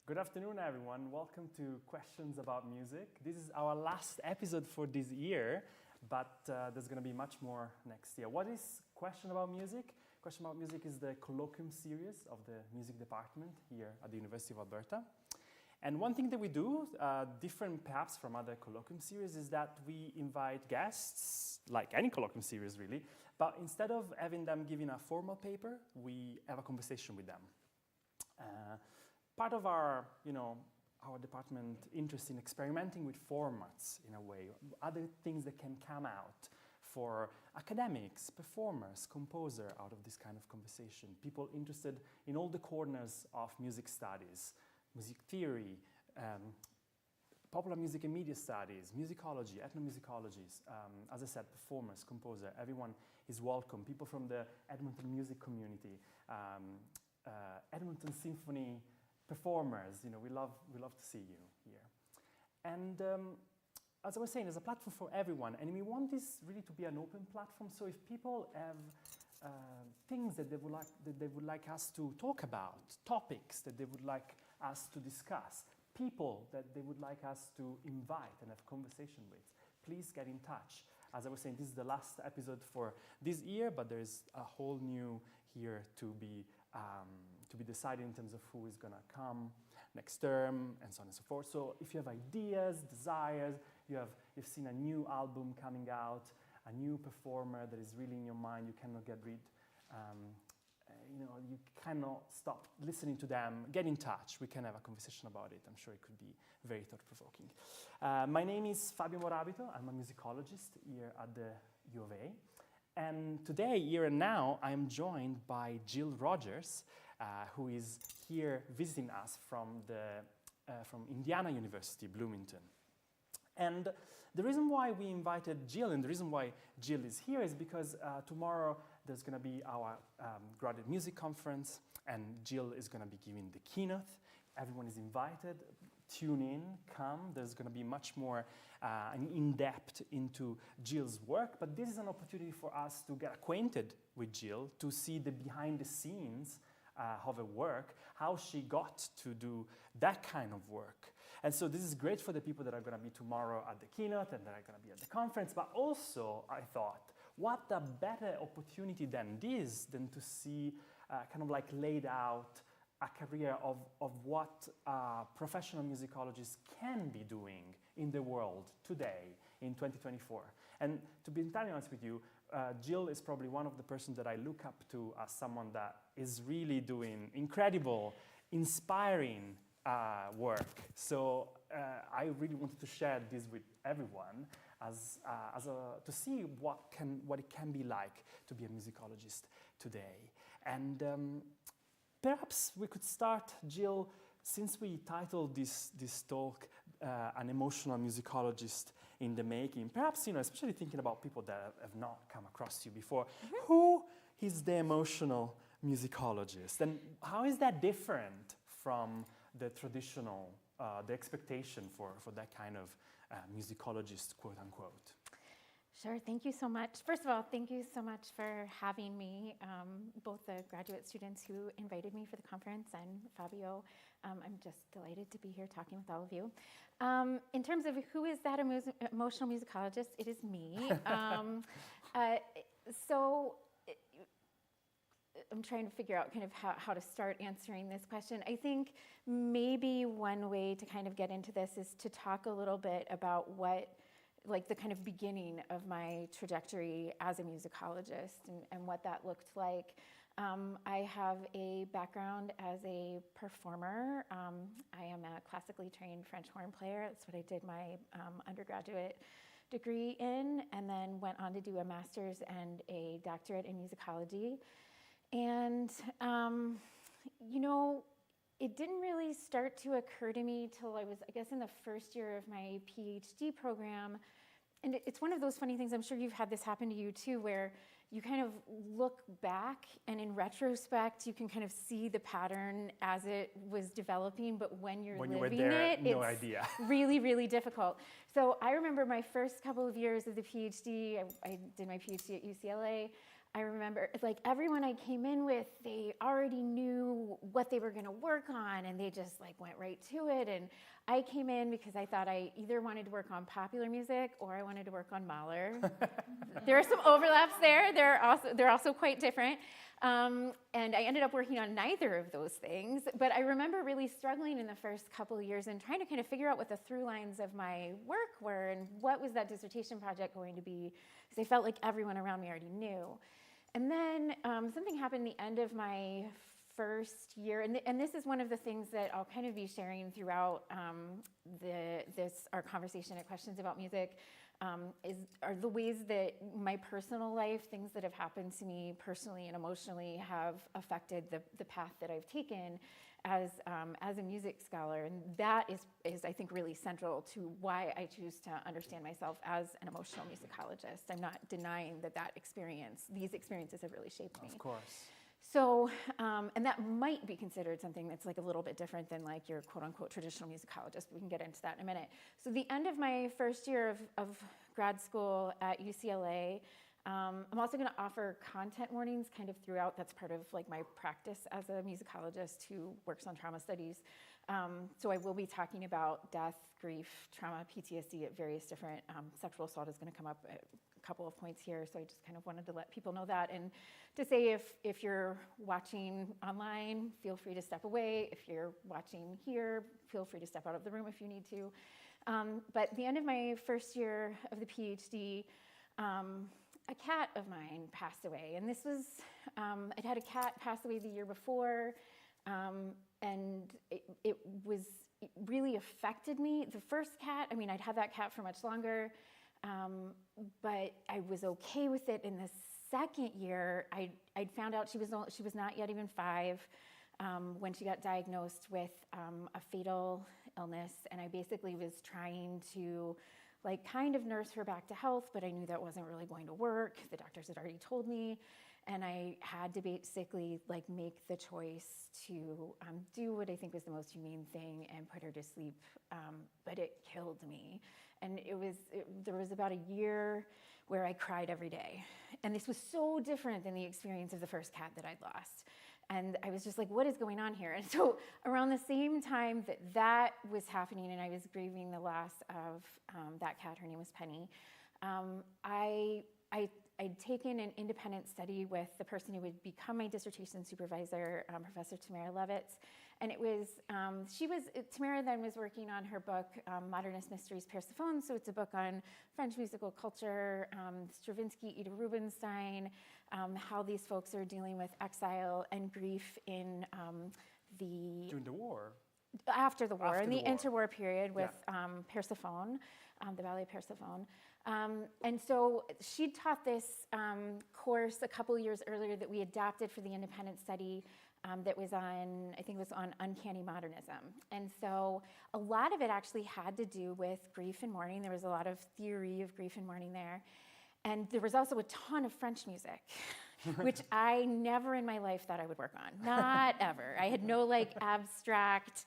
Good afternoon, everyone. Welcome to Questions About Music. This is our last episode for this year, but there's going to be much more next year. What is Question About Music? Question About Music is the colloquium series of the Music Department here at the University of Alberta. And one thing that we do, different perhaps from other colloquium series, is that we invite guests, like any colloquium series really, but instead of having them giving a formal paper, we have a conversation with them. Part of our department interest in experimenting with formats in a way, other things that can come out for academics, performers, composer out of this kind of conversation, people interested in all the corners of music studies, music theory, popular music and media studies, musicology, ethnomusicology, as I said, performers, composer, everyone is welcome. People from the Edmonton music community, Edmonton Symphony performers, we love to see you here. And as I was saying, there's a platform for everyone, and we want this really to be an open platform. So if people have things that they would like us to talk about, topics that they would like us to discuss, people that they would like us to invite and have conversation with, please get in touch. As I was saying, this is the last episode for this year, but there's a whole new year to be decided in terms of who is going to come next term and so on and so forth. So if you have ideas, desires, you've seen a new album coming out, a new performer that is really in your mind, you cannot get rid, you cannot stop listening to them, get in touch. We can have a conversation about it. I'm sure it could be very thought-provoking. My name is Fabio Morabito. I'm a musicologist here at the UofA. And today, here and now, I'm joined by Jill Rogers, who is here visiting us from Indiana University, Bloomington. And the reason why we invited Jill, and the reason why Jill is here, is because tomorrow there's going to be our graduate music conference, and Jill is going to be giving the keynote. Everyone is invited. Tune in, come. There's going to be much more in-depth into Jill's work, but this is an opportunity for us to get acquainted with Jill, to see the behind the scenes of her work, how she got to do that kind of work. And so this is great for the people that are going to be tomorrow at the keynote and that are going to be at the conference, but also I thought, what a better opportunity than this, than to see kind of like laid out a career of what professional musicologists can be doing in the world today in 2024. And to be entirely honest with you, Jill is probably one of the persons that I look up to as someone that is really doing incredible, inspiring work. So I really wanted to share this with everyone to see what it can be like to be a musicologist today. And perhaps we could start, Jill, since we titled this talk An Emotional Musicologist in the Making, perhaps, especially thinking about people that have not come across you before, who is the emotional musicologist? And how is that different from the traditional, the expectation for that kind of musicologist, quote unquote? Sure, thank you so much. First of all, thank you so much for having me, both the graduate students who invited me for the conference and Fabio. I'm just delighted to be here talking with all of you. In terms of who is that emotional musicologist, it is me. So I'm trying to figure out kind of how to start answering this question. I think maybe one way to kind of get into this is to talk a little bit about the kind of beginning of my trajectory as a musicologist and what that looked like. I have a background as a performer. I am a classically trained French horn player. That's what I did my undergraduate degree in, and then went on to do a master's and a doctorate in musicology. And, it didn't really start to occur to me till I was, I guess, in the first year of my PhD program. And it's one of those funny things, I'm sure you've had this happen to you too, where you kind of look back and in retrospect, you can kind of see the pattern as it was developing, but when you're living it, no idea. Really, really difficult. So I remember my first couple of years of the PhD, I did my PhD at UCLA. I remember, like, everyone I came in with, they already knew what they were going to work on, and they just, like, went right to it. And I came in because I thought I either wanted to work on popular music or I wanted to work on Mahler. There are some overlaps there. They're also quite different. And I ended up working on neither of those things. But I remember really struggling in the first couple of years and trying to kind of figure out what the through lines of my work were and what was that dissertation project going to be, because I felt like everyone around me already knew. And then something happened at the end of my first year, and this is one of the things that I'll kind of be sharing throughout our conversation at Questions About Music, are the ways that my personal life, things that have happened to me personally and emotionally, have affected the path that I've taken as a music scholar. And that is I think really central to why I choose to understand myself as an emotional musicologist. I'm not denying these experiences have really shaped me. Of course. So, and that might be considered something that's like a little bit different than like your quote unquote traditional musicologist, but we can get into that in a minute. So the end of my first year of grad school at UCLA, I'm also going to offer content warnings kind of throughout. That's part of like my practice as a musicologist who works on trauma studies. So I will be talking about death, grief, trauma, PTSD at various different, sexual assault is going to come up at a couple of points here. So I just kind of wanted to let people know that. And to say if you're watching online, feel free to step away. If you're watching here, feel free to step out of the room if you need to. But at the end of my first year of the PhD, a cat of mine passed away. And this was, I'd had a cat pass away the year before, and it really affected me. The first cat, I mean, I'd had that cat for much longer, but I was okay with it. In the second year, I'd found out she was not yet even 5 when she got diagnosed with a fatal illness, and I basically was trying to like kind of nurse her back to health, but I knew that wasn't really going to work. The doctors had already told me, and I had to basically like make the choice to do what I think was the most humane thing and put her to sleep, but it killed me. And there was about a year where I cried every day. And this was so different than the experience of the first cat that I'd lost. And I was just like, what is going on here? And so around the same time that was happening and I was grieving the loss of that cat, her name was Penny, I'd taken an independent study with the person who would become my dissertation supervisor, Professor Tamara Levitz. And it was, Tamara then was working on her book, Modernist Mysteries Persephone. So it's a book on French musical culture, Stravinsky, Ida Rubinstein, how these folks are dealing with exile and grief in during the war. After the war, in the war. Interwar period with Persephone, the ballet Persephone. And so she taught this course a couple years earlier that we adapted for the independent study that was on, I think it was on uncanny modernism. And so a lot of it actually had to do with grief and mourning. There was a lot of theory of grief and mourning there. And there was also a ton of French music, which I never in my life thought I would work on. Not ever. I had no like abstract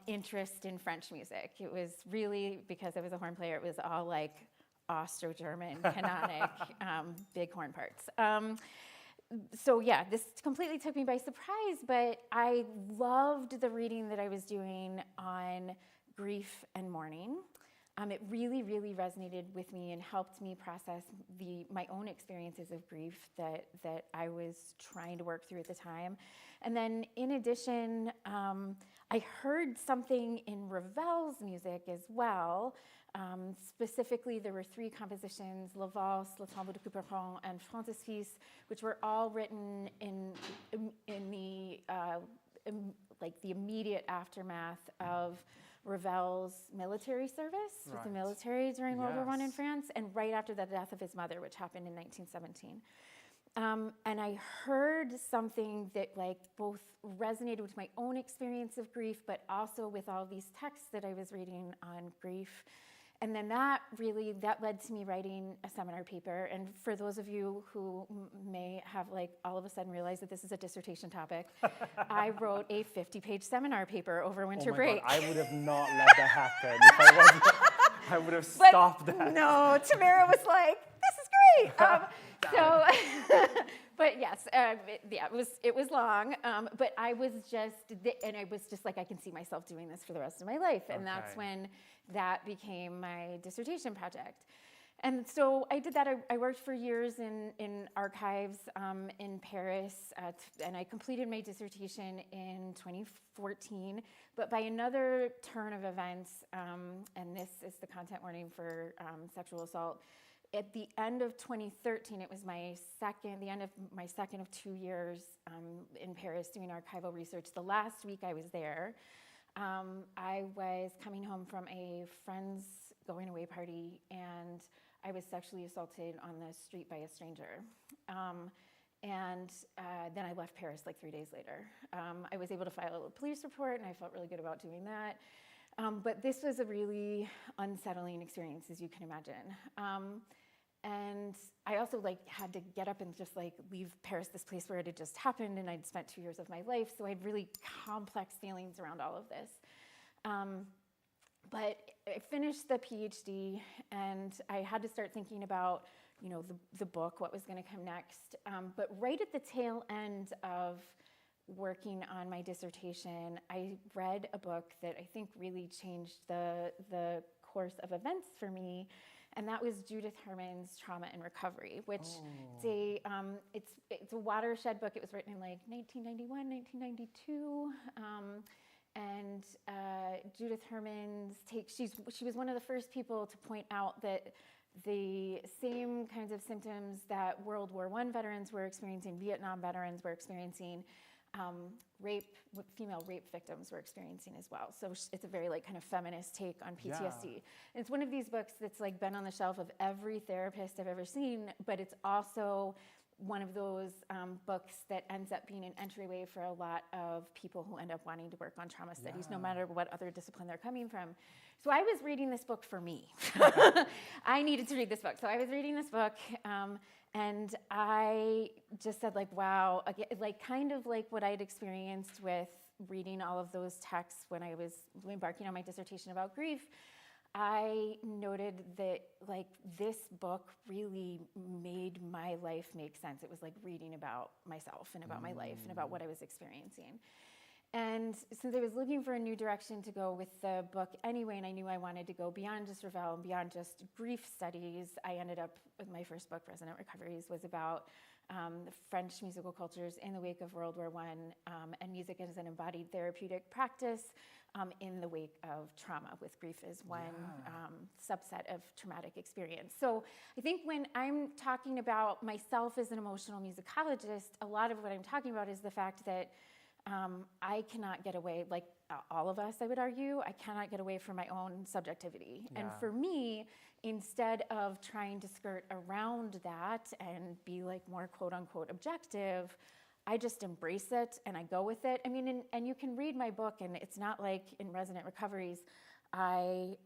interest in French music. It was really, because I was a horn player, it was all like Austro-German, canonic, big horn parts. So yeah, this completely took me by surprise, but I loved the reading that I was doing on grief and mourning. It really, really resonated with me and helped me process my own experiences of grief that I was trying to work through at the time. And then in addition, I heard something in Ravel's music as well. Specifically, there were 3 compositions, La Valse, Le Tombeau de Couperin, and Frontispice, which were all written in the like the immediate aftermath of Ravel's military service with the military during World War I in France, and right after the death of his mother, which happened in 1917. And I heard something that like both resonated with my own experience of grief, but also with all these texts that I was reading on grief. And then that led to me writing a seminar paper. And for those of you who may have like all of a sudden realized that this is a dissertation topic, I wrote a 50-page seminar paper over winter break. God, I would have not let that happen. If I wasn't, I would have stopped that. No, Tamara was like, this is great. But yes, it was long. But I was just like, I can see myself doing this for the rest of my life, and that's when that became my dissertation project. And so I did that. I worked for years in archives in Paris, and I completed my dissertation in 2014. But by another turn of events, and this is the content warning for sexual assault, at the end of 2013, it was the end of my second of 2 years in Paris doing archival research. The last week I was there, I was coming home from a friend's going away party, and I was sexually assaulted on the street by a stranger. And then I left Paris like 3 days later. I was able to file a police report, and I felt really good about doing that. But this was a really unsettling experience, as you can imagine. And I also had to get up and just leave Paris, this place where it had just happened, and I'd spent 2 years of my life, so I had really complex feelings around all of this. But I finished the PhD, and I had to start thinking about, the book, what was going to come next. But right at the tail end of working on my dissertation, I read a book that I think really changed the course of events for me, and that was Judith Herman's Trauma and Recovery, which it's a watershed book. It was written in 1991, 1992. And Judith Herman's she was one of the first people to point out that the same kinds of symptoms that World War I veterans were experiencing, Vietnam veterans were experiencing, female rape victims were experiencing as well. So it's a very kind of feminist take on PTSD. Yeah. And it's one of these books that's been on the shelf of every therapist I've ever seen, but it's also one of those books that ends up being an entryway for a lot of people who end up wanting to work on trauma studies, no matter what other discipline they're coming from. So I was reading this book for me. I needed to read this book. So I was reading this book, and I just said, wow, kind of like what I'd experienced with reading all of those texts when I was embarking on my dissertation about grief. I noted that this book really made my life make sense. It was like reading about myself and about my life and about what I was experiencing. And since I was looking for a new direction to go with the book anyway, and I knew I wanted to go beyond just Ravel and beyond just grief studies, I ended up with my first book, Resonant Recoveries, was about the French musical cultures in the wake of World War I, and music as an embodied therapeutic practice in the wake of trauma, with grief as one subset of traumatic experience. So I think when I'm talking about myself as an emotional musicologist, a lot of what I'm talking about is the fact that I cannot get away, like all of us, I would argue, I cannot get away from my own subjectivity. Yeah. And for me, instead of trying to skirt around that and be more quote unquote objective, I just embrace it and I go with it. I mean, and you can read my book, and it's not like in Resonant Recoveries, I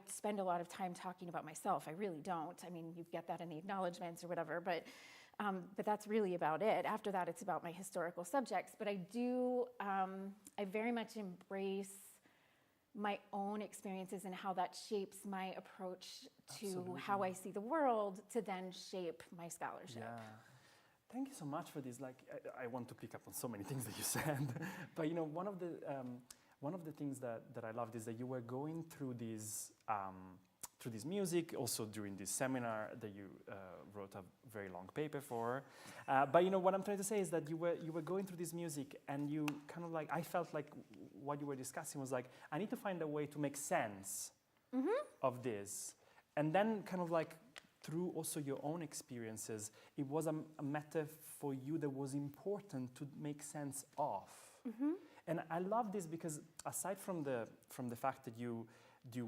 spend a lot of time talking about myself. I really don't. I mean, you get that in the acknowledgments or whatever, but that's really about it. After that, it's about my historical subjects. But I very much embrace my own experiences and how that shapes my approach to how I see the world to then shape my scholarship. Yeah. Thank you so much for this. I want to pick up on so many things that you said, but one of the things that I loved is that you were going through this music, also during this seminar that you wrote a very long paper for. But what I'm trying to say is that you were going through this music, and you kind of I felt like what you were discussing was I need to find a way to make sense of this, and then kind of through also your own experiences, it was a matter for you that was important to make sense of. And I love this because aside from the fact that you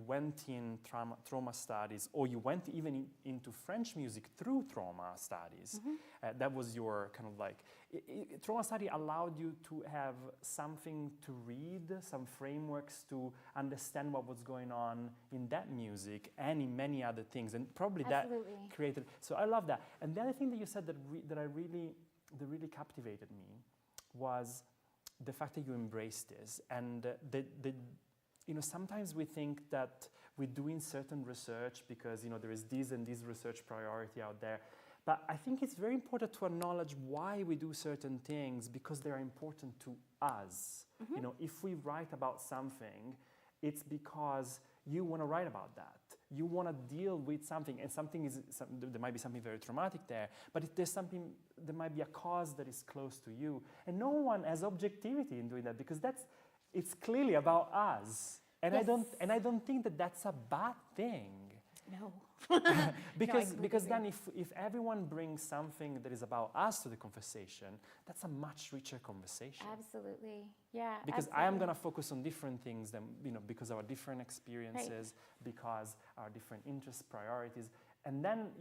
went in trauma studies, or you went even into French music through trauma studies, that was your kind of trauma study allowed you to have something to read, some frameworks to understand what was going on in that music and in many other things, and probably Absolutely. That created. So I love that. And the other thing that you said that really captivated me was the fact that you embraced this, and sometimes we think that we're doing certain research because there is this and this research priority out there, But I think it's very important to acknowledge why we do certain things because they are important to us. You know, if we write about something, it's because you want to write about that. You want to deal with something, and there might be something very traumatic there, but if there's something, there might be a cause that is close to you. And no one has objectivity in doing that because it's clearly about us. And Yes. I don't think that that's a bad thing. No. Because then if everyone brings something that is about us to the conversation, that's a much richer conversation. Absolutely. Yeah. Because absolutely. I am going to focus on different things than, because of our different experiences, because our different interests, priorities. And then,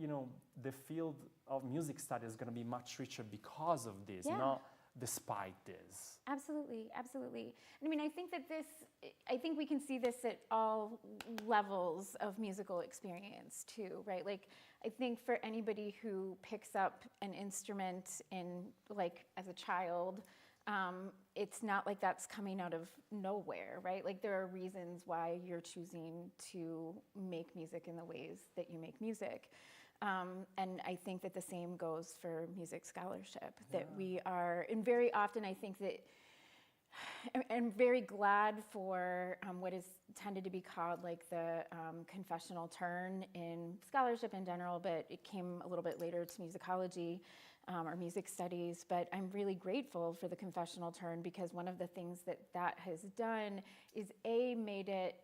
the field of music studies is going to be much richer because of this, not despite this. Absolutely, absolutely. I mean, I think we can see this at all levels of musical experience too, right? Like, I think for anybody who picks up an instrument as a child, it's not like that's coming out of nowhere, right? Like, there are reasons why you're choosing to make music in the ways that you make music. And I think that the same goes for music scholarship, that we are, and very often I think that, I'm very glad for what is tended to be called like the confessional turn in scholarship in general, but it came a little bit later to musicology or music studies. But I'm really grateful for the confessional turn because one of the things that has done is made it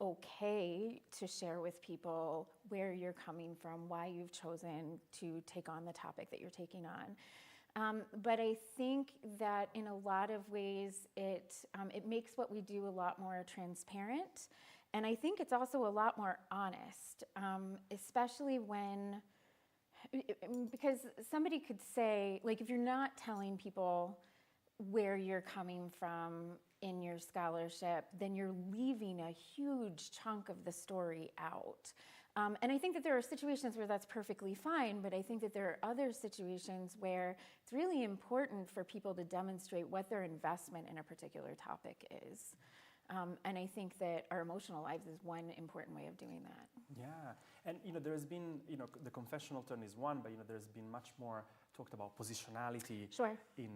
okay to share with people where you're coming from, why you've chosen to take on the topic that you're taking on. But I think that in a lot of ways, it makes what we do a lot more transparent. And I think it's also a lot more honest, especially because somebody could say, like, if you're not telling people where you're coming from in your scholarship, then you're leaving a huge chunk of the story out. And I think that there are situations where that's perfectly fine, but I think that there are other situations where it's really important for people to demonstrate what their investment in a particular topic is. And I think that our emotional lives is one important way of doing that. Yeah, and there's been, the confessional turn is one, but there's been much more talked about positionality in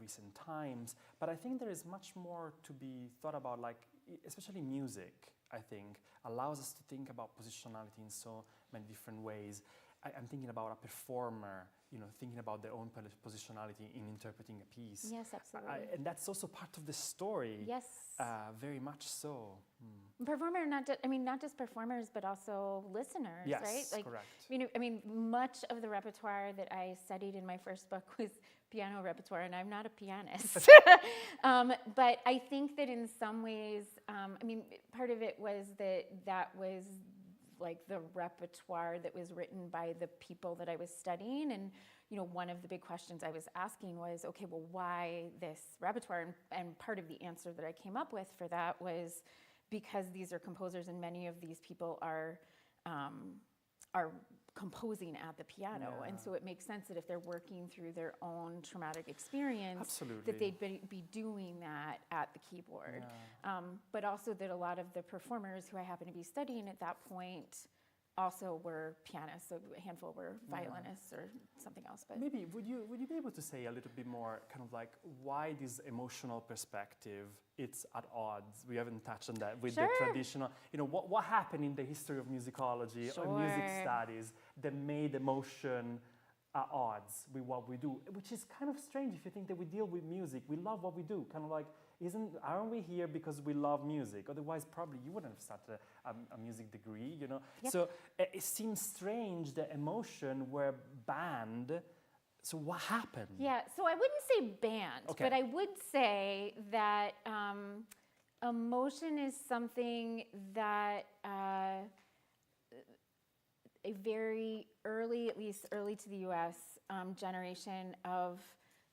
recent times. But I think there is much more to be thought about, like, especially music, I think, allows us to think about positionality in so many different ways. I'm thinking about a performer, thinking about their own positionality in interpreting a piece. Yes, absolutely. And that's also part of the story. Yes. Very much so. Performer, not just performers, but also listeners, yes, right? Like, correct. Much of the repertoire that I studied in my first book was piano repertoire, and I'm not a pianist. But I think that in some ways, part of it was that was like the repertoire that was written by the people that I was studying. And, one of the big questions I was asking was, okay, well, why this repertoire? And part of the answer that I came up with for that was because these are composers and many of these people are composing at the piano. Yeah. And so it makes sense that if they're working through their own traumatic experience, Absolutely. that they'd be doing that at the keyboard. Yeah. But also that a lot of the performers who I happen to be studying at that point also were pianists, so a handful were violinists or something else. But maybe would you be able to say a little bit more, kind of like why this emotional perspective it's at odds? We haven't touched on that with the traditional. What happened in the history of musicology or music studies that made emotion at odds with what we do, which is kind of strange if you think that we deal with music. We love what we do, kind of like. Aren't we here because we love music? Otherwise, probably you wouldn't have started a music degree, Yep. So it seems strange that emotion were banned. So what happened? Yeah, so I wouldn't say banned, but I would say that emotion is something that a very early, at least early to the U.S., generation of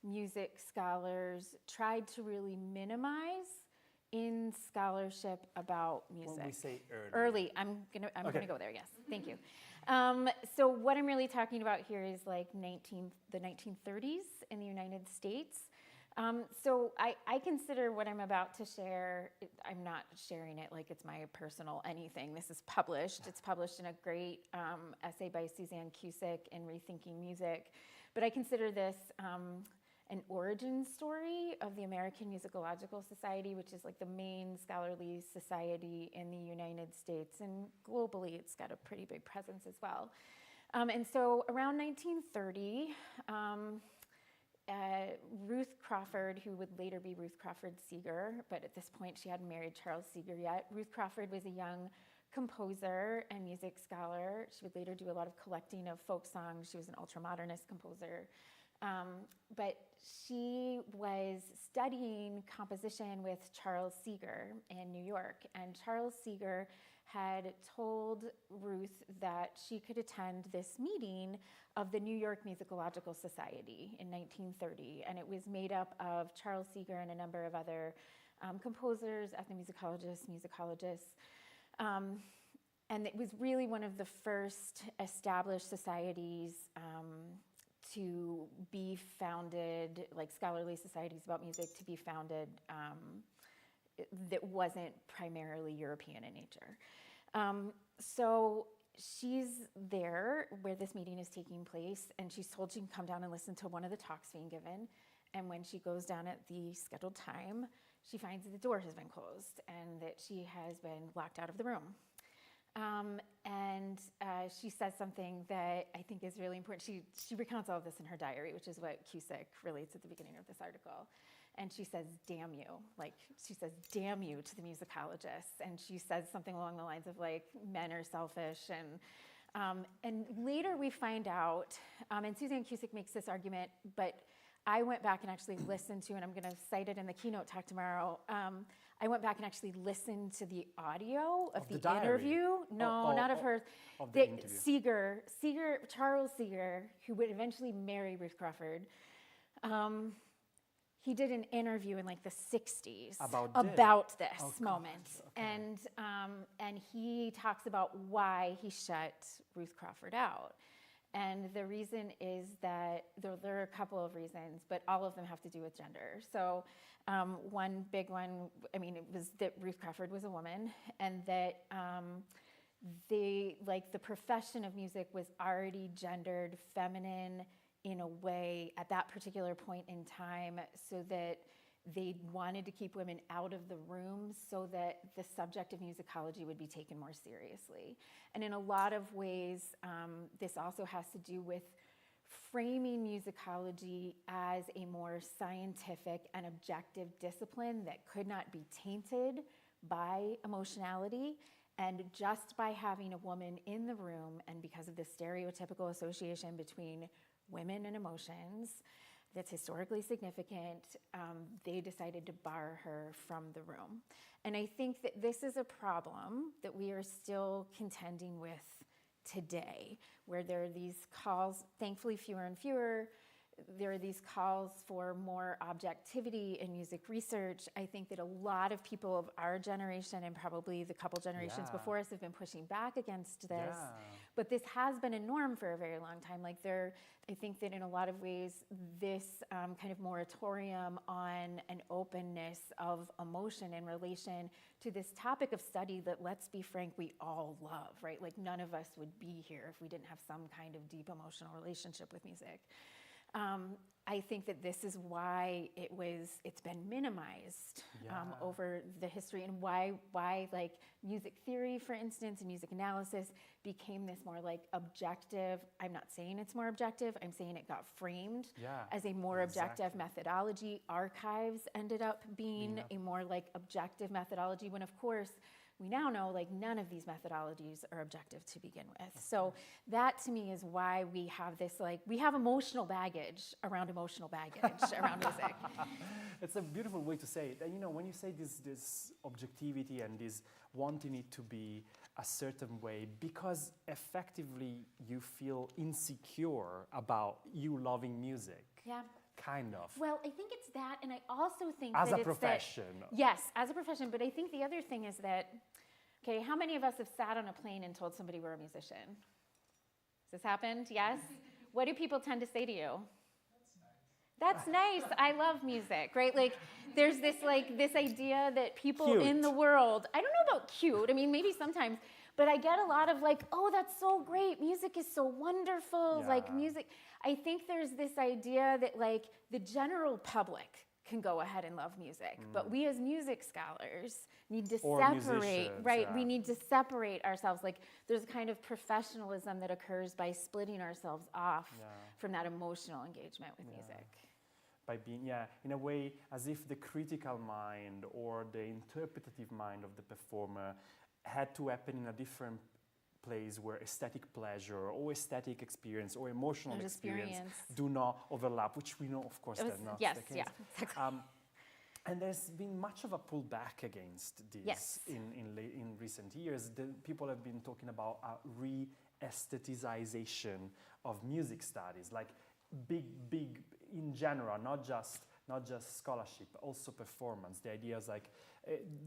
music scholars tried to really minimize in scholarship about music. When we say early, I'm gonna go there. Yes, thank you. So what I'm really talking about here is like the 1930s in the United States. So I consider what I'm about to share, I'm not sharing it like it's my personal anything. This is published. It's published in a great essay by Suzanne Cusick in Rethinking Music. But I consider this an origin story of the American Musicological Society, which is like the main scholarly society in the United States. And globally, it's got a pretty big presence as well. And so around 1930, Ruth Crawford, who would later be Ruth Crawford Seeger, but at this point she hadn't married Charles Seeger yet. Ruth Crawford was a young composer and music scholar. She would later do a lot of collecting of folk songs. She was an ultramodernist composer. But she was studying composition with Charles Seeger in New York. And Charles Seeger had told Ruth that she could attend this meeting of the New York Musicological Society in 1930. And it was made up of Charles Seeger and a number of other composers, ethnomusicologists, musicologists. And it was really one of the first established societies to be founded, like scholarly societies about music to be founded that wasn't primarily European in nature. So she's there where this meeting is taking place, and she's told she can come down and listen to one of the talks being given. And when she goes down at the scheduled time, she finds that the door has been closed and that she has been locked out of the room. And she says something that I think is really important. She recounts all of this in her diary, which is what Cusick relates at the beginning of this article. And she says, damn you. Like, she says, damn you to the musicologists. And she says something along the lines of, like, men are selfish. And later we find out, and Suzanne Cusick makes this argument, but I went back and actually listened to, and I'm going to cite it in the keynote talk tomorrow. I went back and actually listened to the audio of the interview. No, not of her. Of the interview. Charles Seeger, who would eventually marry Ruth Crawford. He did an interview in like the 60s about this moment. Okay. And he talks about why he shut Ruth Crawford out. And the reason is that there are a couple of reasons, but all of them have to do with gender. So one big one, I mean, it was that Ruth Crawford was a woman, and that the profession of music was already gendered feminine in a way at that particular point in time, so that they wanted to keep women out of the room so that the subject of musicology would be taken more seriously. And in a lot of ways, this also has to do with framing musicology as a more scientific and objective discipline that could not be tainted by emotionality. And just by having a woman in the room, and because of the stereotypical association between women and emotions that's historically significant, they decided to bar her from the room. And I think that this is a problem that we are still contending with today, where there are these calls, thankfully fewer and fewer, there are these calls for more objectivity in music research. I think that a lot of people of our generation, and probably the couple generations before us, have been pushing back against this. Yeah. But this has been a norm for a very long time. I think that in a lot of ways, this kind of moratorium on an openness of emotion in relation to this topic of study that, let's be frank, we all love, right? Like, none of us would be here if we didn't have some kind of deep emotional relationship with music. I think that this is why it's been minimized over the history, and why like music theory, for instance, and music analysis became this more like objective. I'm not saying it's more objective. I'm saying it got framed as a more objective methodology. Archives ended up being a more like objective methodology, when of course we now know like none of these methodologies are objective to begin with. So that to me is why we have this, like, we have emotional baggage around music. It's a beautiful way to say it. And when you say this objectivity and this wanting it to be a certain way, because effectively you feel insecure about you loving music. Yeah. Kind of. Well, I think it's that, and I also think as a profession. Yes, as a profession. But I think the other thing is that, okay, how many of us have sat on a plane and told somebody we're a musician? Has this happened? Yes? What do people tend to say to you? That's nice. I love music, right? Like, there's this idea that people Cute. in the world, I don't know about cute, I mean, maybe sometimes, but I get a lot of like, oh, that's so great. Music is so wonderful. Yeah. Like music, I think there's this idea that like the general public can go ahead and love music, but we as music scholars need to separate, right? Yeah. We need to separate ourselves. Like there's a kind of professionalism that occurs by splitting ourselves off from that emotional engagement with music. By being, in a way, as if the critical mind or the interpretative mind of the performer had to happen in a different place where aesthetic pleasure or aesthetic experience or emotional experience do not overlap, which we know, of course, that's not the case. Yeah, exactly. And there's been much of a pullback against this in recent years. People have been talking about a re-aestheticization of music studies, like big, in general, not just scholarship, but also performance. The idea is like,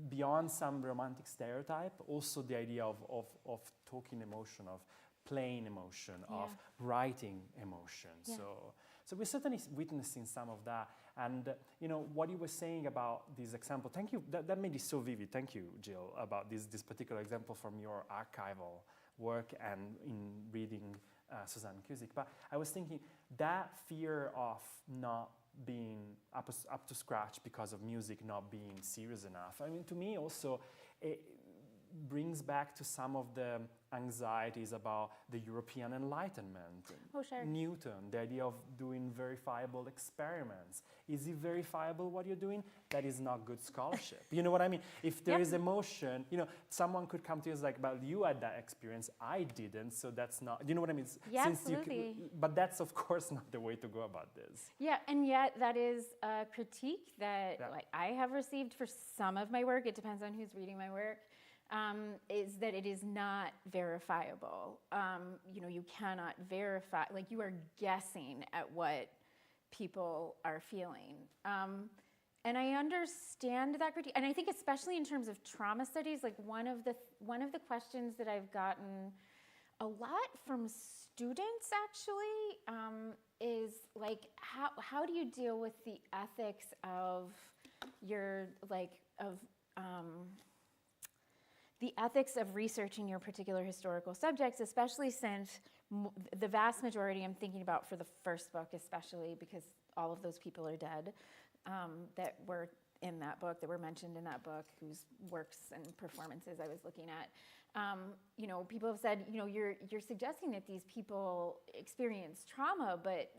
beyond some romantic stereotype, also the idea of talking emotion, of playing emotion, of writing emotion. Yeah. So we're certainly witnessing some of that. And what you were saying about this example, thank you, that made it so vivid. Thank you, Jill, about this particular example from your archival work and in reading Suzanne Cusick. But I was thinking that fear of not being up to scratch because of music not being serious enough. I mean, to me also, it brings back to some of the anxieties about the European Enlightenment. Oh, sure. Newton, the idea of doing verifiable experiments. Is it verifiable what you're doing? That is not good scholarship. You know what I mean? If there is emotion, someone could come to you and like, well, you had that experience, I didn't, so that's not, you know what I mean? Yeah, absolutely. But that's, of course, not the way to go about this. Yeah, and yet that is a critique that like I have received for some of my work. It depends on who's reading my work. Is that it is not verifiable. You cannot verify, like you are guessing at what people are feeling. And I understand that critique, and I think especially in terms of trauma studies, like one of the questions that I've gotten a lot from students actually is like, how do you deal with the ethics of your the ethics of researching your particular historical subjects, especially since the vast majority I'm thinking about for the first book, especially because all of those people are dead that were in that book, that were mentioned in that book, whose works and performances I was looking at. People have said, you're suggesting that these people experience trauma, but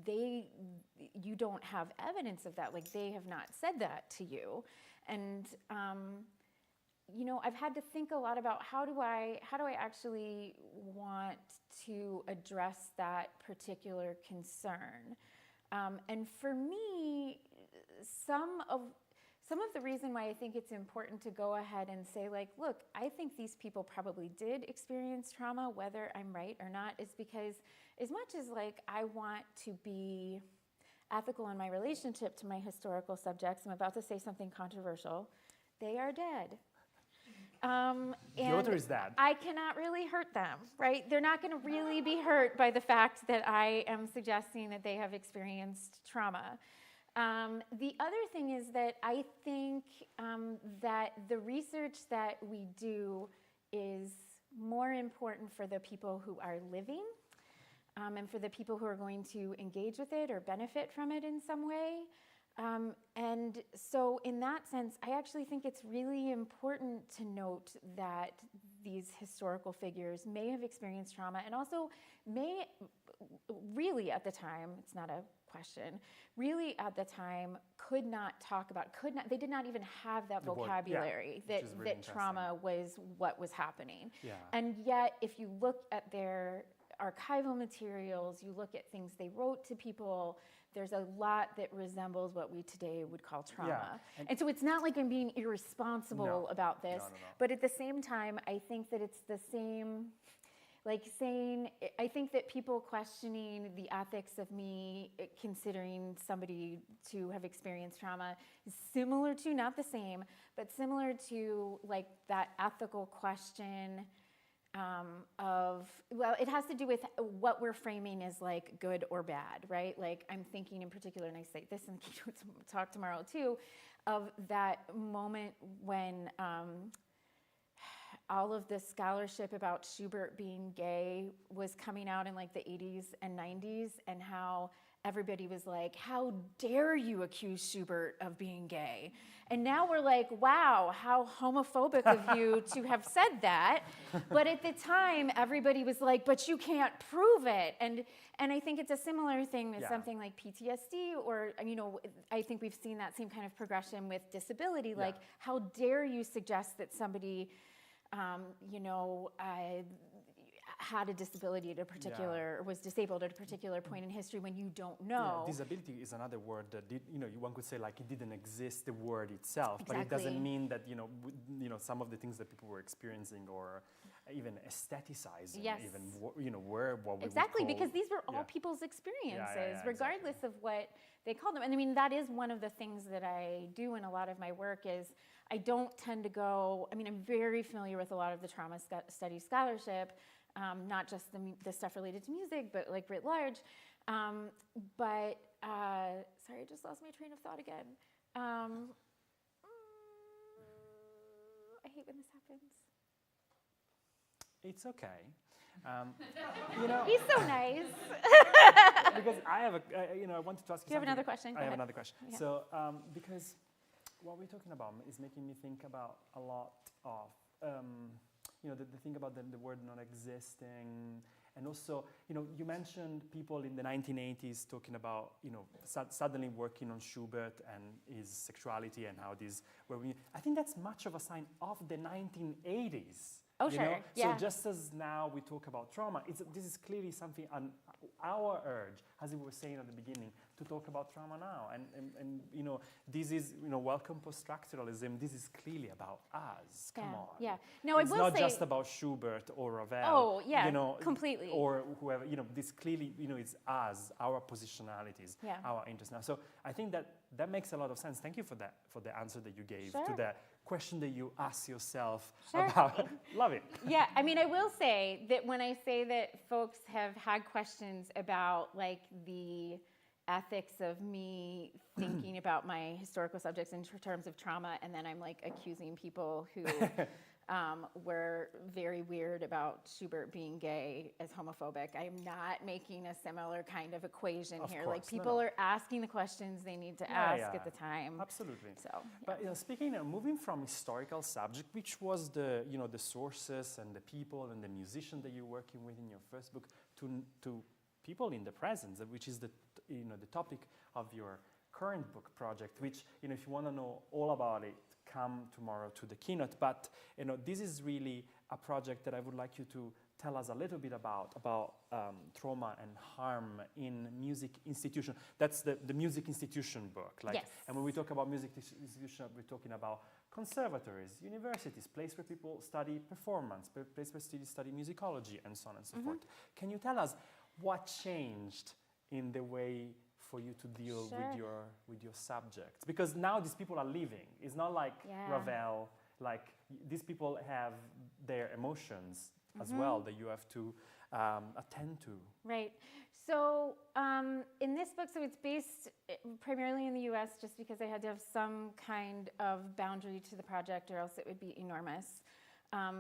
you don't have evidence of that. Like they have not said that to you. And I've had to think a lot about how do I actually want to address that particular concern. And for me, some of the reason why I think it's important to go ahead and say, like, look, I think these people probably did experience trauma, whether I'm right or not, is because as much as like I want to be ethical in my relationship to my historical subjects, I'm about to say something controversial, they are dead. And the author is dead. I cannot really hurt them, right? They're not going to really be hurt by the fact that I am suggesting that they have experienced trauma. The other thing is that I think that the research that we do is more important for the people who are living and for the people who are going to engage with it or benefit from it in some way. And so in that sense, I actually think it's really important to note that these historical figures may have experienced trauma and also may really at the time, it's not a question, really at the time could not talk about, they did not even have that vocabulary that really trauma was what was happening. Yeah. And yet, if you look at their archival materials, you look at things they wrote to people, there's a lot that resembles what we today would call trauma. Yeah. And so it's not like I'm being irresponsible about this, but at the same time, I think that it's the same, like saying, I think that people questioning the ethics of me considering somebody to have experienced trauma is similar to, not the same, but similar to like that ethical question well, it has to do with what we're framing as like good or bad, right? Like I'm thinking in particular, and I say this in Keynote talk tomorrow too, of that moment when all of the scholarship about Schubert being gay was coming out in like the 80s and 90s, and how everybody was like, how dare you accuse Schubert of being gay? And now we're like, wow, how homophobic of you to have said that. But at the time, everybody was like, but you can't prove it. And I think it's a similar thing with something like PTSD, or, you know, I think we've seen that same kind of progression with disability. Like, how dare you suggest that somebody, you know, had a disability at a particular, or was disabled at a particular point in history when you don't know. Yeah, disability is another word that, you know, one could say like it didn't exist, the word itself, Exactly. but it doesn't mean that, you know, some of the things that people were experiencing or even aestheticizing, even, you know, were what we exactly, would call, because these were all people's experiences, regardless exactly. of what they called them. And I mean, that is one of the things that I do in a lot of my work is I don't tend to go, I mean, I'm very familiar with a lot of the trauma studies scholarship, not just the stuff related to music, but like writ large. Sorry, I just lost my train of thought again. I hate when this happens. It's okay. You know, He's so nice. because I have you know, I wanted to ask you. Do you have another question? I have another question. Yeah. So, because what we're talking about is making me think about a lot of, you know, the thing about the word not existing, and also, you know, you mentioned people in the 1980s talking about, you know, suddenly working on Schubert and his sexuality and how these were. I think that's much of a sign of the 1980s. Oh, you sure. know? Yeah. So just as now we talk about trauma, this is clearly something on our urge, as we were saying at the beginning, to talk about trauma now. And you know, this is, you know, welcome post-structuralism. This is clearly about us. Come on. Yeah. No, it's I will not say, just about Schubert or Ravel. Oh, yeah, you know, completely. Or whoever. You know, this clearly, you know, it's us, our positionalities, our interests now. So I think that makes a lot of sense. Thank you for the answer that you gave to the question that you ask yourself about. Love it. Yeah, I mean, I will say that when I say that folks have had questions about like the ethics of me thinking about my historical subjects in terms of trauma, and then I'm like accusing people who were very weird about Schubert being gay as homophobic. I'm not making a similar kind of equation here. Course. Like people are asking the questions they need to ask at the time. Absolutely. So, but you know, speaking of moving from historical subject, which was the, you know, the sources and the people and the musician that you're working with in your first book, to people in the present, which is the, you know, the topic of your current book project, which, you know, if you want to know all about it, come tomorrow to the keynote. But, you know, this is really a project that I would like you to tell us a little bit about trauma and harm in music institution. That's the music institution book. Like, yes. And when we talk about music institution, we're talking about conservatories, universities, place where people study performance, place where students study musicology, and so on and so forth. Can you tell us what changed in the way for you to deal with your subjects? Because now these people are living. It's not like Ravel. Like, these people have their emotions as well that you have to attend to. Right. So in this book, so it's based primarily in the US, just because I had to have some kind of boundary to the project, or else it would be enormous.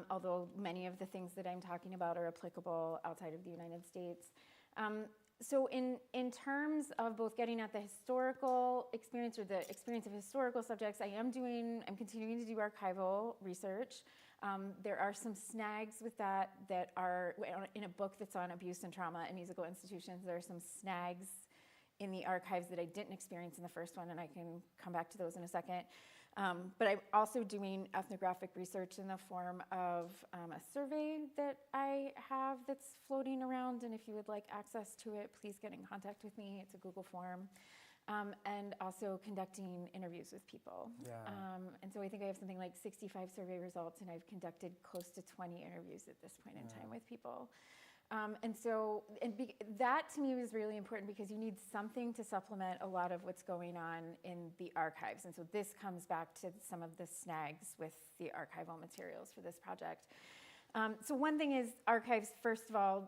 Although many of the things that I'm talking about are applicable outside of the United States. So in terms of both getting at the historical experience, or the experience of historical subjects, I'm continuing to do archival research. There are some snags with that are in a book that's on abuse and trauma in musical institutions. There are some snags in the archives that I didn't experience in the first one, and I can come back to those in a second. But I'm also doing ethnographic research in the form of a survey that I have that's floating around, and if you would like access to it, please get in contact with me. It's a Google form. And also conducting interviews with people. And so I think I have something like 65 survey results, and I've conducted close to 20 interviews at this point in time with people. That to me was really important, because you need something to supplement a lot of what's going on in the archives. And so this comes back to some of the snags with the archival materials for this project. So one thing is archives, first of all,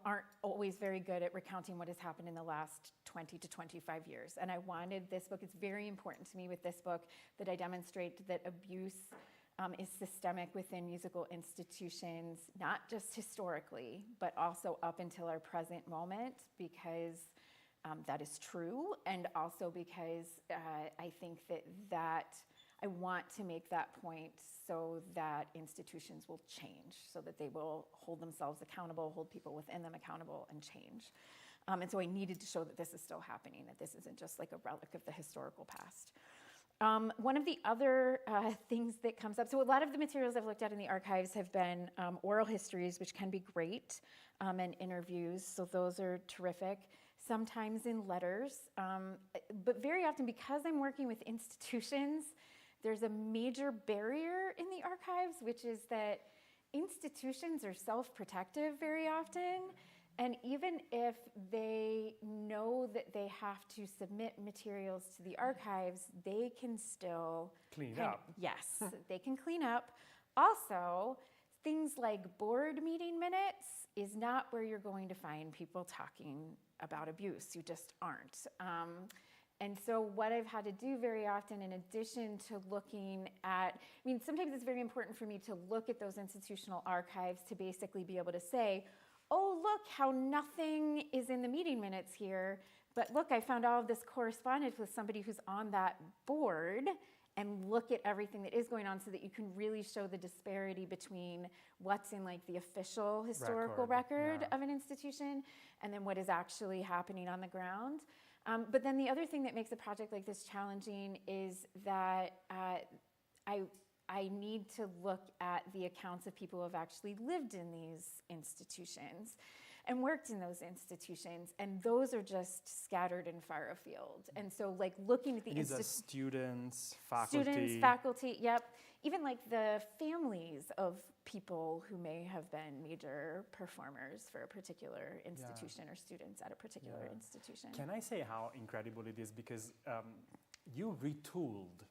aren't always very good at recounting what has happened in the last 20 to 25 years. And I wanted this book, it's very important to me with this book that I demonstrate that abuse is systemic within musical institutions, not just historically, but also up until our present moment, because that is true, and also because I think that I want to make that point so that institutions will change, so that they will hold themselves accountable, hold people within them accountable, and change. And so I needed to show that this is still happening, that this isn't just like a relic of the historical past. One of the other things that comes up, so a lot of the materials I've looked at in the archives have been oral histories, which can be great, and interviews, so those are terrific. Sometimes in letters, but very often, because I'm working with institutions, there's a major barrier in the archives, which is that institutions are self-protective very often, and even if they know that they have to submit materials to the archives, they can still clean up. Yes, they can clean up. Also, things like board meeting minutes is not where you're going to find people talking about abuse. You just aren't. And so what I've had to do very often, in addition to looking at, I mean, sometimes it's very important for me to look at those institutional archives to basically be able to say, oh, look how nothing is in the meeting minutes here, but look, I found all of this correspondence with somebody who's on that board, and look at everything that is going on so that you can really show the disparity between what's in like the official historical record of an institution and then what is actually happening on the ground. But then the other thing that makes a project like this challenging is that I need to look at the accounts of people who have actually lived in these institutions and worked in those institutions, and those are just scattered and far afield. And so like looking at the These are students, faculty. Yep. Even like the families of people who may have been major performers for a particular institution or students at a particular institution. Can I say how incredible it is? Because you retooled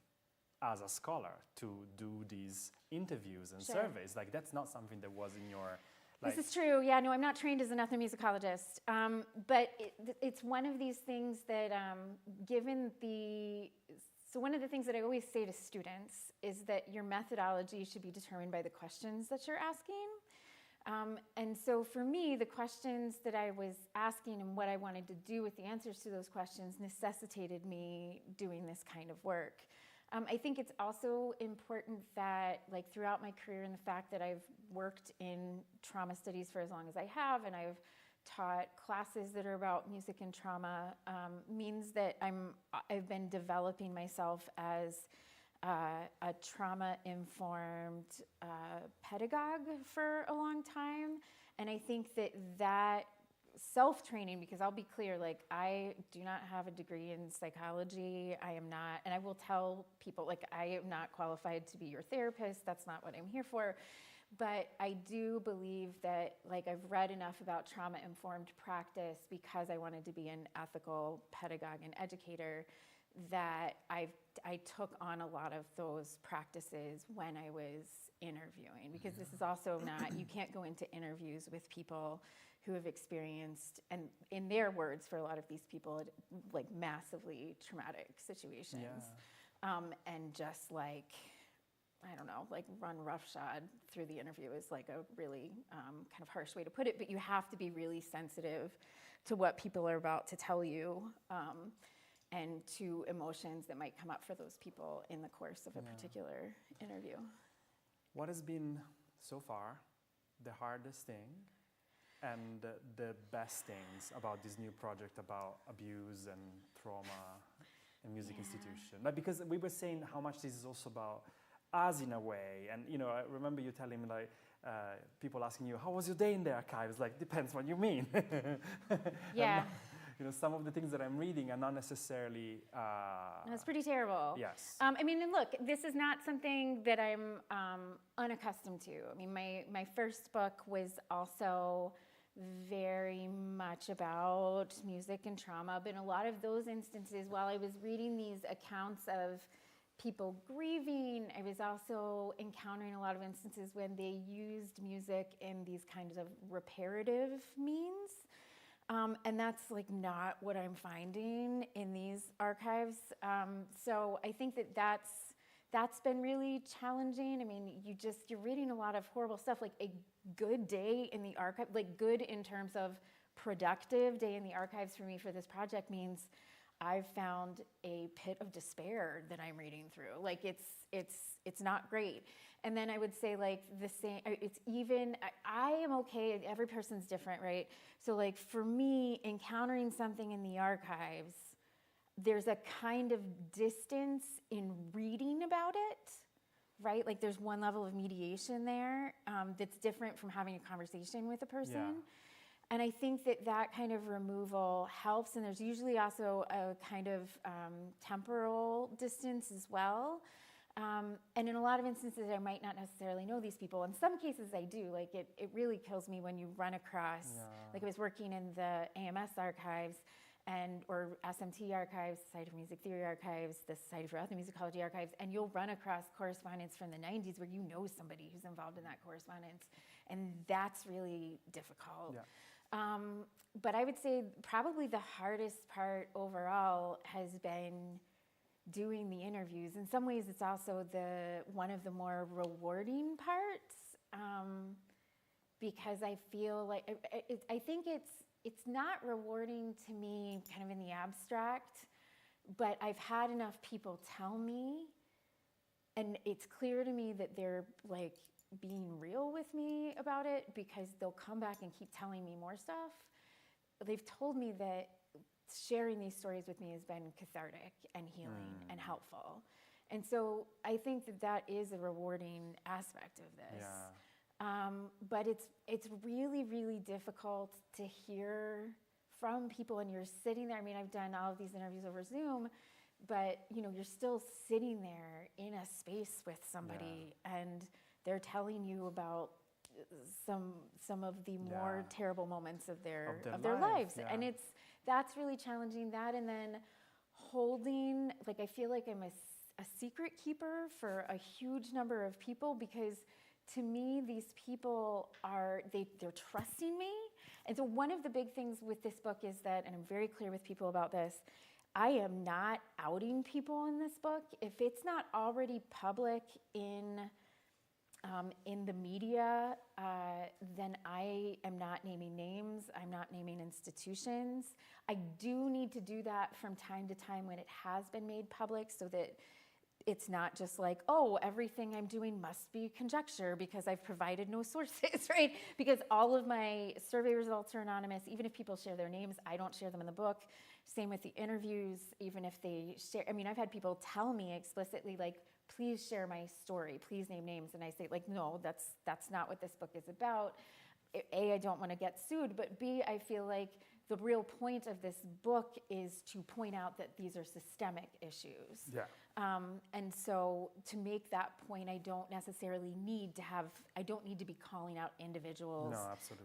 as a scholar to do these interviews and surveys. Like that's not something that was in your... This is true. Yeah, no, I'm not trained as an ethnomusicologist, but it's one of these things that, so one of the things that I always say to students is that your methodology should be determined by the questions that you're asking. And so for me, the questions that I was asking and what I wanted to do with the answers to those questions necessitated me doing this kind of work. I think it's also important that, like, throughout my career, and the fact that I've worked in trauma studies for as long as I have, and I've taught classes that are about music and trauma, means that I've been developing myself as a trauma-informed pedagogue for a long time. And I think that self-training, because I'll be clear, like, I do not have a degree in psychology. I am not, and I will tell people, like, I am not qualified to be your therapist. That's not what I'm here for. But I do believe that, like, I've read enough about trauma-informed practice because I wanted to be an ethical pedagogue and educator, that I took on a lot of those practices when I was interviewing, because this is also not, you can't go into interviews with people who have experienced, and in their words, for a lot of these people, like massively traumatic situations, and just like, I don't know, like run roughshod through the interview is like a really kind of harsh way to put it, but you have to be really sensitive to what people are about to tell you, and to emotions that might come up for those people in the course of a particular interview. What has been, so far, the hardest thing and the best things about this new project about abuse and trauma in music institution? Like, because we were saying how much this is also about us in a way, and you know, I remember you telling me, like, people asking you, how was your day in the archives? Like, depends what you mean. Yeah. And, you know, some of the things that I'm reading are not necessarily... That's pretty terrible. Yes. I mean, and look, this is not something that I'm unaccustomed to. I mean, my first book was also very much about music and trauma, but in a lot of those instances, while I was reading these accounts of people grieving. I was also encountering a lot of instances when they used music in these kinds of reparative means. And that's like not what I'm finding in these archives. So I think that that's been really challenging. I mean, you're reading a lot of horrible stuff, like a good day in the archive, like good in terms of productive day in the archives for me for this project means I've found a pit of despair that I'm reading through. Like it's not great. And then I would say like the same, it's even, I am okay, every person's different, right? So like for me, encountering something in the archives, there's a kind of distance in reading about it, right? Like there's one level of mediation there that's different from having a conversation with a person. Yeah. And I think that kind of removal helps, and there's usually also a kind of temporal distance as well. And in a lot of instances, I might not necessarily know these people. In some cases, I do. Like, it really kills me when you run across, like I was working in the AMS archives, or SMT archives, Society for Music Theory archives, the Society for Ethnomusicology archives, and you'll run across correspondence from the 90s where you know somebody who's involved in that correspondence. And that's really difficult. Yeah. But I would say probably the hardest part overall has been doing the interviews. In some ways, it's also one of the more rewarding parts, because I feel like I think it's not rewarding to me kind of in the abstract, but I've had enough people tell me, and it's clear to me that they're like being real with me about it, because they'll come back and keep telling me more stuff. They've told me that sharing these stories with me has been cathartic and healing and helpful. And so I think that is a rewarding aspect of this. Yeah. But it's really, really difficult to hear from people, and you're sitting there. I mean, I've done all of these interviews over Zoom, but you're still sitting there in a space with somebody, and they're telling you about some of the more terrible moments of their lives. Yeah. And that's really challenging, that, and then holding, like, I feel like I'm a secret keeper for a huge number of people, because to me, these people they're trusting me. And so one of the big things with this book is that, and I'm very clear with people about this, I am not outing people in this book. If it's not already public in the media, then I am not naming names. I'm not naming institutions. I do need to do that from time to time when it has been made public, so that it's not just like, oh, everything I'm doing must be conjecture because I've provided no sources, right? Because all of my survey results are anonymous. Even if people share their names, I don't share them in the book. Same with the interviews, even if they share. I mean, I've had people tell me explicitly, like, please share my story, please name names. And I say, like, no, that's not what this book is about. A, I don't want to get sued, but B, I feel like the real point of this book is to point out that these are systemic issues. Yeah. And so to make that point, I don't necessarily need to be calling out individuals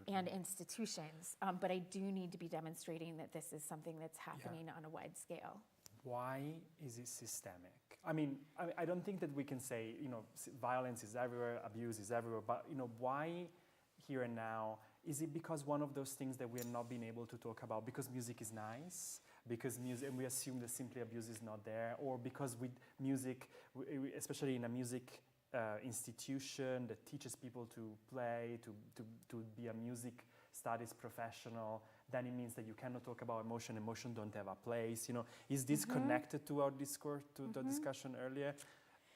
and institutions, but I do need to be demonstrating that this is something that's happening on a wide scale. Why is it systemic? I mean, I don't think that we can say, violence is everywhere, abuse is everywhere, but, why here and now? Is it because one of those things that we are not being able to talk about because music is nice, and we assume that simply abuse is not there, or because with music, especially in a music institution that teaches people to play, to be a music studies professional, then it means that you cannot talk about emotion. Emotion don't have a place. Is this connected to our discourse, to the discussion earlier?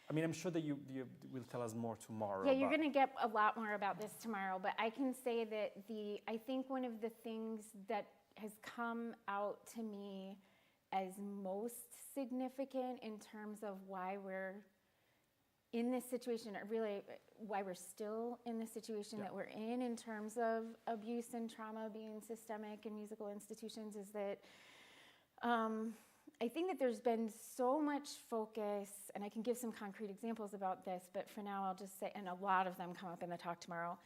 I mean, I'm sure that you will tell us more tomorrow. Yeah, you're going to get a lot more about this tomorrow, but I can say that I think one of the things that has come out to me as most significant in terms of why we're in this situation, or really why we're still in the situation that we're in terms of abuse and trauma being systemic in musical institutions, is that I think that there's been so much focus, and I can give some concrete examples about this, but for now I'll just say, and a lot of them come up in the talk tomorrow.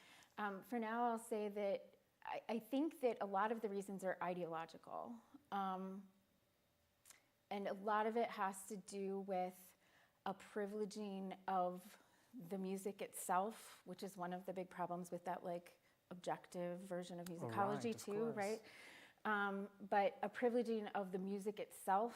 For now I'll say that I think that a lot of the reasons are ideological. And a lot of it has to do with a privileging of the music itself, which is one of the big problems with that like objective version of musicology too, right? But a privileging of the music itself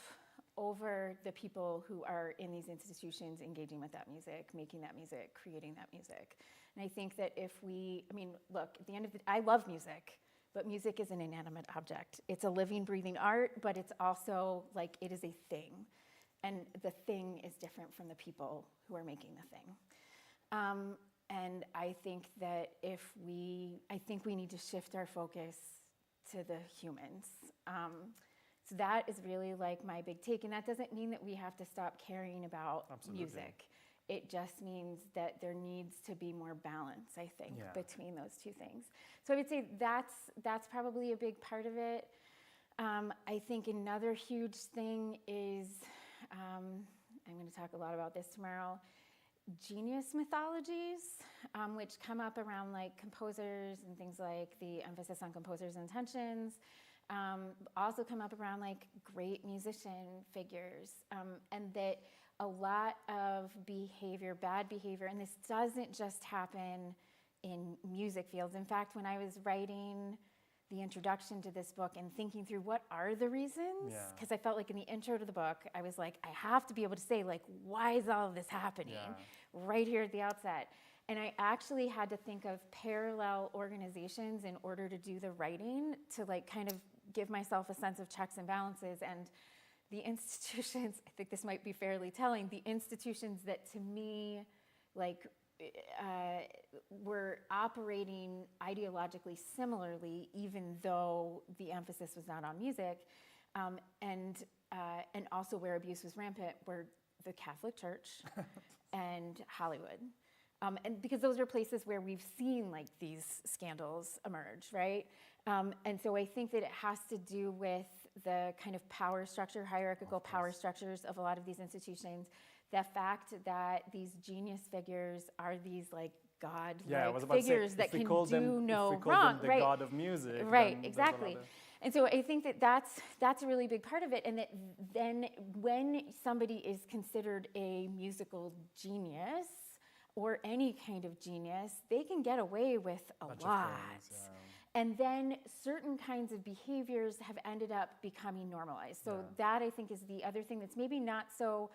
over the people who are in these institutions engaging with that music, making that music, creating that music. And I think that if we, I mean, look, at the end of the day, I love music, but music is an inanimate object. It's a living, breathing art, but it's also like, it is a thing. And the thing is different from the people who are making the thing. And I think that I think we need to shift our focus to the humans. So that is really like my big take. And that doesn't mean that we have to stop caring about music. It just means that there needs to be more balance, I think, between those two things. So I would say that's probably a big part of it. I think another huge thing is, I'm going to talk a lot about this tomorrow, genius mythologies, which come up around like composers and things like the emphasis on composers' intentions, also come up around like great musician figures, and that a lot of behavior, bad behavior, and this doesn't just happen in music fields. In fact, when I was writing the introduction to this book and thinking through what are the reasons, because I felt like in the intro to the book, I was like, I have to be able to say like, why is all of this happening right here at the outset? And I actually had to think of parallel organizations in order to do the writing, to like kind of give myself a sense of checks and balances. And the institutions, I think this might be fairly telling, the institutions that to me like were operating ideologically similarly, even though the emphasis was not on music, and also where abuse was rampant, were the Catholic Church and Hollywood. And because those are places where we've seen like these scandals emerge, right? And so I think that it has to do with the kind of power structure, hierarchical power structures of a lot of these institutions. The fact that these genius figures are these like God-like figures that can do no wrong, the God of music, right? Exactly. And so I think that that's a really big part of it, and that then when somebody is considered a musical genius or any kind of genius, they can get away with a lot. And then certain kinds of behaviors have ended up becoming normalized. So that I think is the other thing that's maybe not so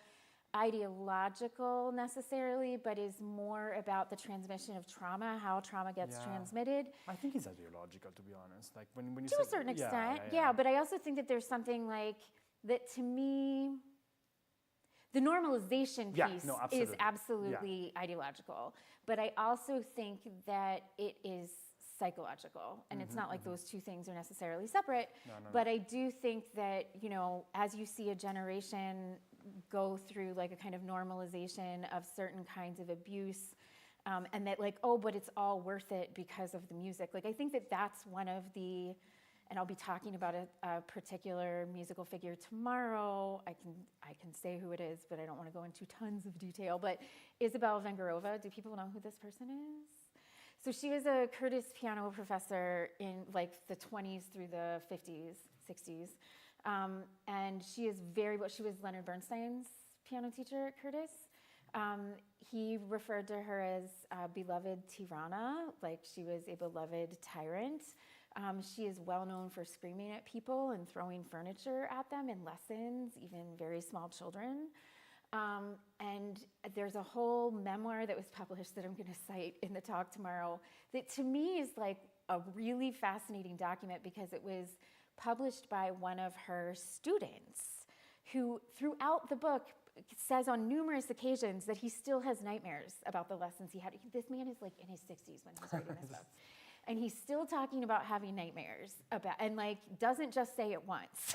ideological necessarily, but is more about the transmission of trauma, how trauma gets transmitted. I think it's ideological, to be honest. Like when you to a certain extent, but I also think that there's something like that to me. The normalization piece is absolutely ideological, but I also think that it is psychological, and it's not like those two things are necessarily separate. But I do think that, you know, as you see a generation go through like a kind of normalization of certain kinds of abuse, and that like, oh, but it's all worth it because of the music. Like I think that that's one of the, and I'll be talking about a particular musical figure tomorrow. I can say who it is, but I don't want to go into tons of detail. But Isabel Vengerova, do people know who this person is? So she was a Curtis piano professor in like the 20s through the 50s, 60s. And she is she was Leonard Bernstein's piano teacher at Curtis. He referred to her as beloved Tirana, like she was a beloved tyrant. She is well known for screaming at people and throwing furniture at them in lessons, even very small children. And there's a whole memoir that was published that I'm going to cite in the talk tomorrow that to me is like a really fascinating document, because it was published by one of her students who throughout the book says on numerous occasions that he still has nightmares about the lessons he had. This man is like in his 60s when he's writing this book. And he's still talking about having nightmares about, and like doesn't just say it once.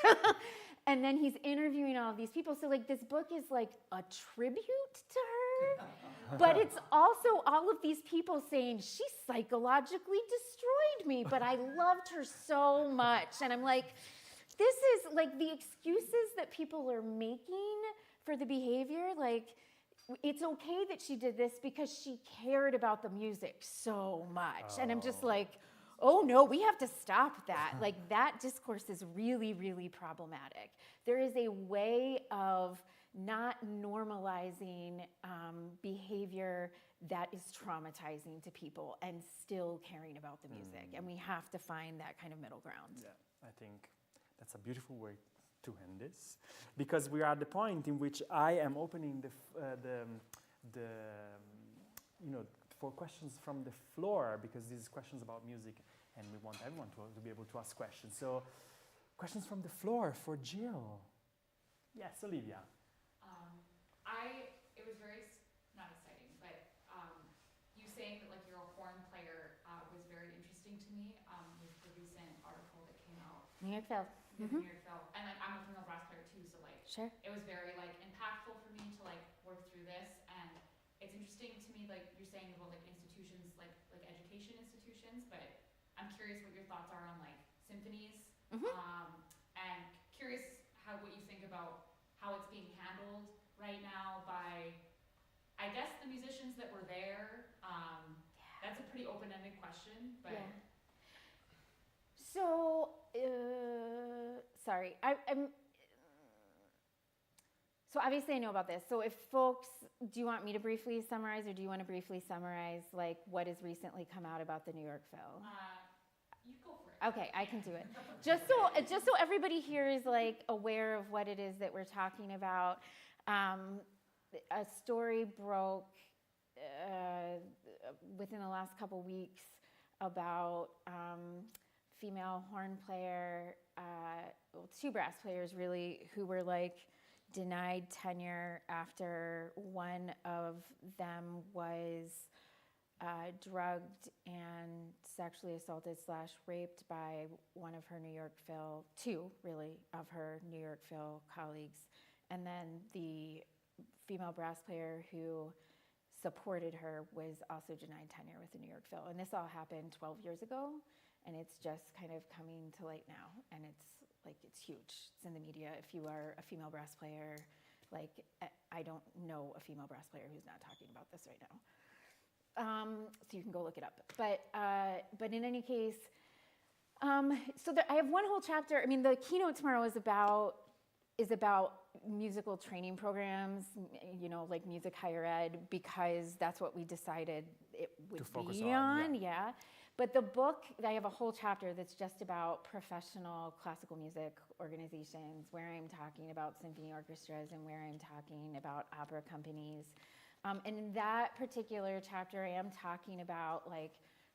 And then he's interviewing all of these people. So like this book is like a tribute to her, but it's also all of these people saying she psychologically destroyed me, but I loved her so much. And I'm like, this is like the excuses that people are making for the behavior. Like, it's okay that she did this because she cared about the music so much. And I'm just like, oh no, we have to stop that. Like that discourse is really, really problematic. There is a way of not normalizing behavior that is traumatizing to people and still caring about the music. And we have to find that kind of middle ground. Yeah, I think that's a beautiful way to end this, because we are at the point in which I am opening for questions from the floor, because this is questions about music and we want everyone to be able to ask questions. So, questions from the floor for Jill. Yes, Olivia. It was very, not exciting, but you saying that like you're a horn player was very interesting to me with the recent article that came out. New York Phil. New York Phil. And like I'm a female brass player too, so like Sure. it was very like impactful for me to like work through this. And it's interesting to me, like you're saying about like institutions, like education institutions, but I'm curious what your thoughts are on like symphonies, and curious what you think about how it's being handled right now by, I guess, the musicians that were there. That's a pretty open-ended question, but. Yeah. So, sorry, so obviously I know about this. So if folks, do you want me to briefly summarize, or do you want to briefly summarize like what has recently come out about the New York Phil? You go for it. Okay, I can do it. Just so everybody here is like aware of what it is that we're talking about. A story broke within the last couple weeks about female horn player, two brass players really, who were like denied tenure after one of them was drugged and sexually assaulted / raped by one of her New York Phil, two really, of her New York Phil colleagues. And then the female brass player who supported her was also denied tenure with the New York Phil. And this all happened 12 years ago, and it's just kind of coming to light now. And it's huge. It's in the media. If you are a female brass player, like I don't know a female brass player who's not talking about this right now. So you can go look it up. But in any case, I have one whole chapter. I mean, the keynote tomorrow is about musical training programs, like music higher ed, because that's what we decided it would be on. Yeah. But the book, I have a whole chapter that's just about professional classical music organizations, where I'm talking about symphony orchestras and where I'm talking about opera companies. And in that particular chapter, I am talking about like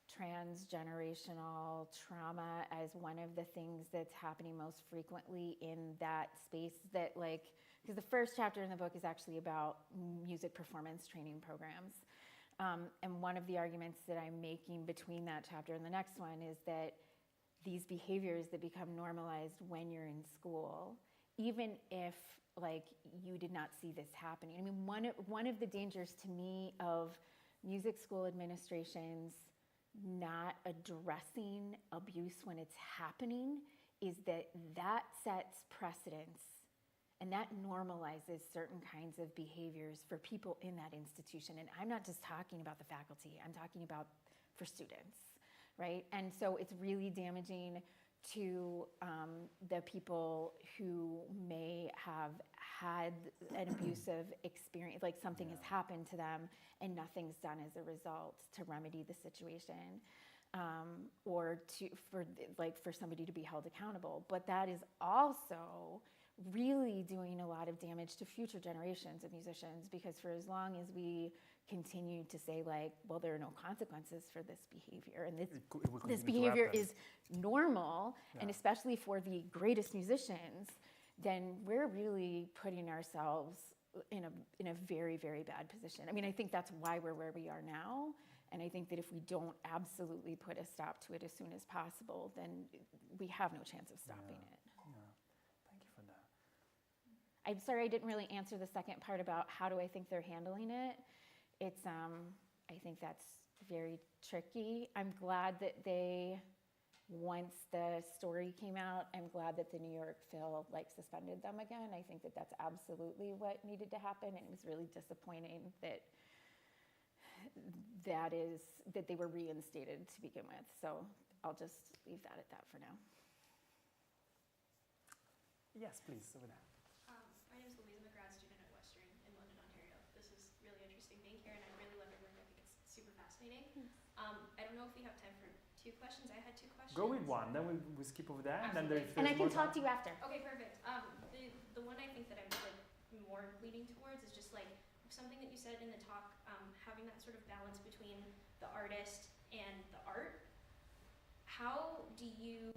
transgenerational trauma as one of the things that's happening most frequently in that space, that like, because the first chapter in the book is actually about music performance training programs. And one of the arguments that I'm making between that chapter and the next one is that these behaviors that become normalized when you're in school, even if like you did not see this happening. I mean, one of the dangers to me of music school administrations not addressing abuse when it's happening is that sets precedence and that normalizes certain kinds of behaviors for people in that institution. And I'm not just talking about the faculty, I'm talking about for students, right? And so it's really damaging to the people who may have had an abusive experience, like something has happened to them and nothing's done as a result to remedy the situation, or for somebody to be held accountable. But that is also really doing a lot of damage to future generations of musicians, because for as long as we continue to say like, well, there are no consequences for this behavior, and this behavior is normal, and especially for the greatest musicians, then we're really putting ourselves in a very, very bad position. I mean, I think that's why we're where we are now, and I think that if we don't absolutely put a stop to it as soon as possible, then we have no chance of stopping it. Thank you for that. I'm sorry I didn't really answer the second part about how do I think they're handling it. It's, I think that's very tricky. I'm glad that once the story came out, I'm glad that the New York Phil suspended them again. I think that that's absolutely what needed to happen, and it was really disappointing that they were reinstated to begin with. So I'll just leave that at that for now. Yes, please, over there. My name is Louise. I'm a grad student at participating being here, and I really love your work. I think it's super fascinating. I don't know if we have time for 2 questions. I had 2 questions. Go with one, then we skip over that, and then Absolutely. there's And I can more talk to time. you after. Okay, perfect. The one I think that I'm like more leaning towards is just like something that you said in the talk, having that sort of balance between the artist and the art. How do you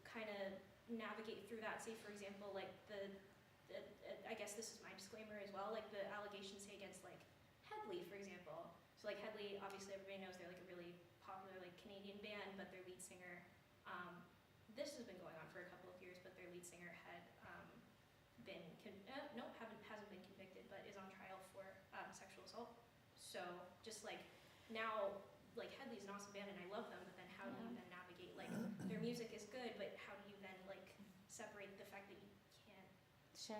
kind of navigate through that? Say, for example, like I guess this is my disclaimer as well, like the allegations, say, against like Headley, for example. So like Headley, obviously everybody knows they're like a really popular like Canadian band, but their lead singer, this has been going on for a couple of years, but their lead singer had been, hasn't been convicted, but is on trial for sexual assault. So just like now, like Headley's an awesome band and I love them, but then how do you then navigate, like their music is good, but how do you then like separate the fact that you can't Sure.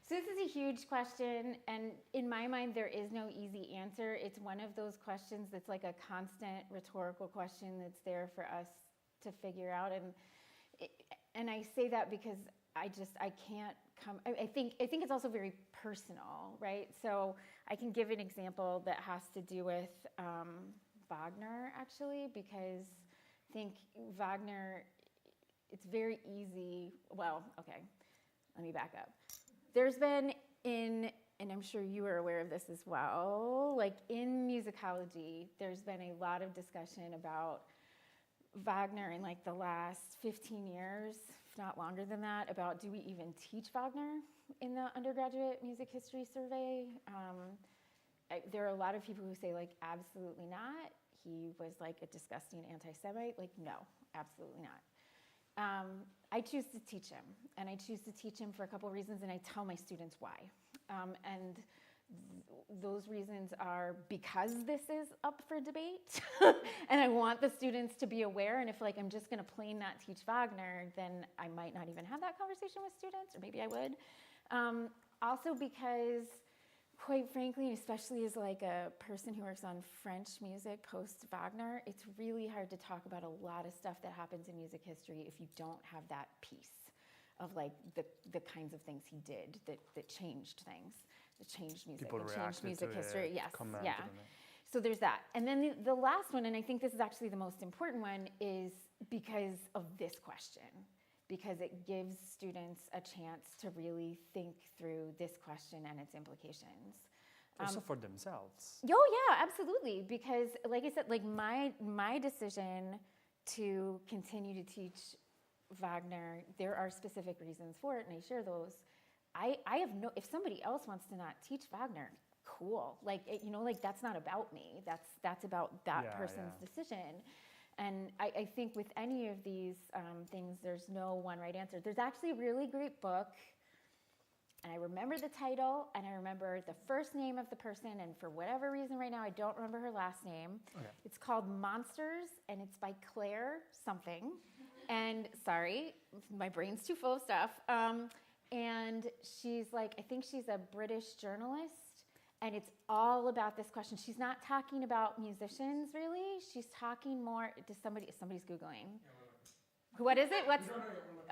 So this is a huge question, and in my mind, there is no easy answer. It's one of those questions that's like a constant rhetorical question that's there for us to figure out. And I say that because I can't come. I think it's also very personal, right? So I can give an example that has to do with Wagner, actually, because I think Wagner, it's very easy. Well, okay, let me back up. There's been and I'm sure you are aware of this as well, like in musicology, there's been a lot of discussion about Wagner in like the last 15 years, if not longer than that, about do we even teach Wagner in the undergraduate music history survey? There are a lot of people who say like, absolutely not. He was like a disgusting anti-Semite. Like, no, absolutely not. I choose to teach him, and I choose to teach him for a couple of reasons, and I tell my students why. And those reasons are because this is up for debate, and I want the students to be aware, and if like I'm just gonna plain not teach Wagner, then I might not even have that conversation with students, or maybe I would. Also because, quite frankly, especially as like a person who works on French music post-Wagner, it's really hard to talk about a lot of stuff that happens in music history if you don't have that piece of like the kinds of things he did that changed things, that changed music, People that changed music reacted to history. it, Yes, commented yeah. on it. So there's that. And then the last one, and I think this is actually the most important one, is because of this question. Because it gives students a chance to really think through this question and its implications. Also for themselves. Oh yeah, absolutely. Because like I said, like my decision to continue to teach Wagner, there are specific reasons for it, and I share those. I have no, if somebody else wants to not teach Wagner, cool. Like, you know, like that's not about me. That's about that person's decision. And I think with any of these things, there's no one right answer. There's actually a really great book, and I remember the title, and I remember the first name of the person, and for whatever reason right now, I don't remember her last name. Okay. It's called Monsters, and it's by Claire something. And sorry, my brain's too full of stuff. And she's like, I think she's a British journalist, and it's all about this question. She's not talking about musicians, really. She's talking more to somebody's Googling. What is it? What's?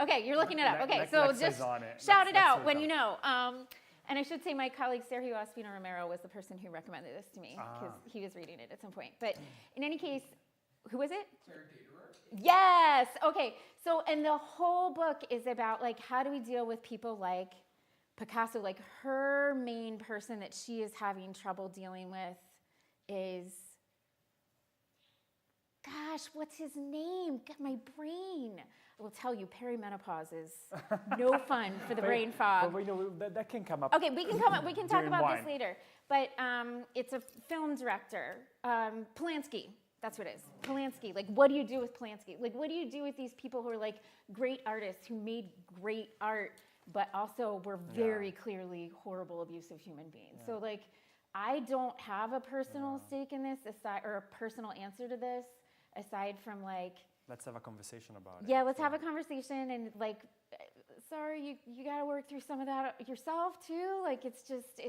Okay, you're looking it up. Okay, so just shout it out when you know. And I should say my colleague Sergio Espino Romero was the person who recommended this to me because he was reading it at some point. But in any case, who was it? Claire Gaterer. Yes. Okay. So, and the whole book is about like how do we deal with people like Picasso? Like her main person that she is having trouble dealing with is, gosh, what's his name? God, my brain. I will tell you, perimenopause is no fun for the brain fog. But you know, that can come up. Okay, we can talk about this later. But it's a film director, Polanski. That's what it is, Polanski. Like, what do you do with Polanski? Like, what do you do with these people who are like great artists who made great art, but also were very clearly horrible, abusive human beings? So like, I don't have a personal stake in this aside, or a personal answer to this aside from like, let's have a conversation about it. Yeah, let's have a conversation, and like, sorry, you got to work through some of that yourself too. Like, it's just,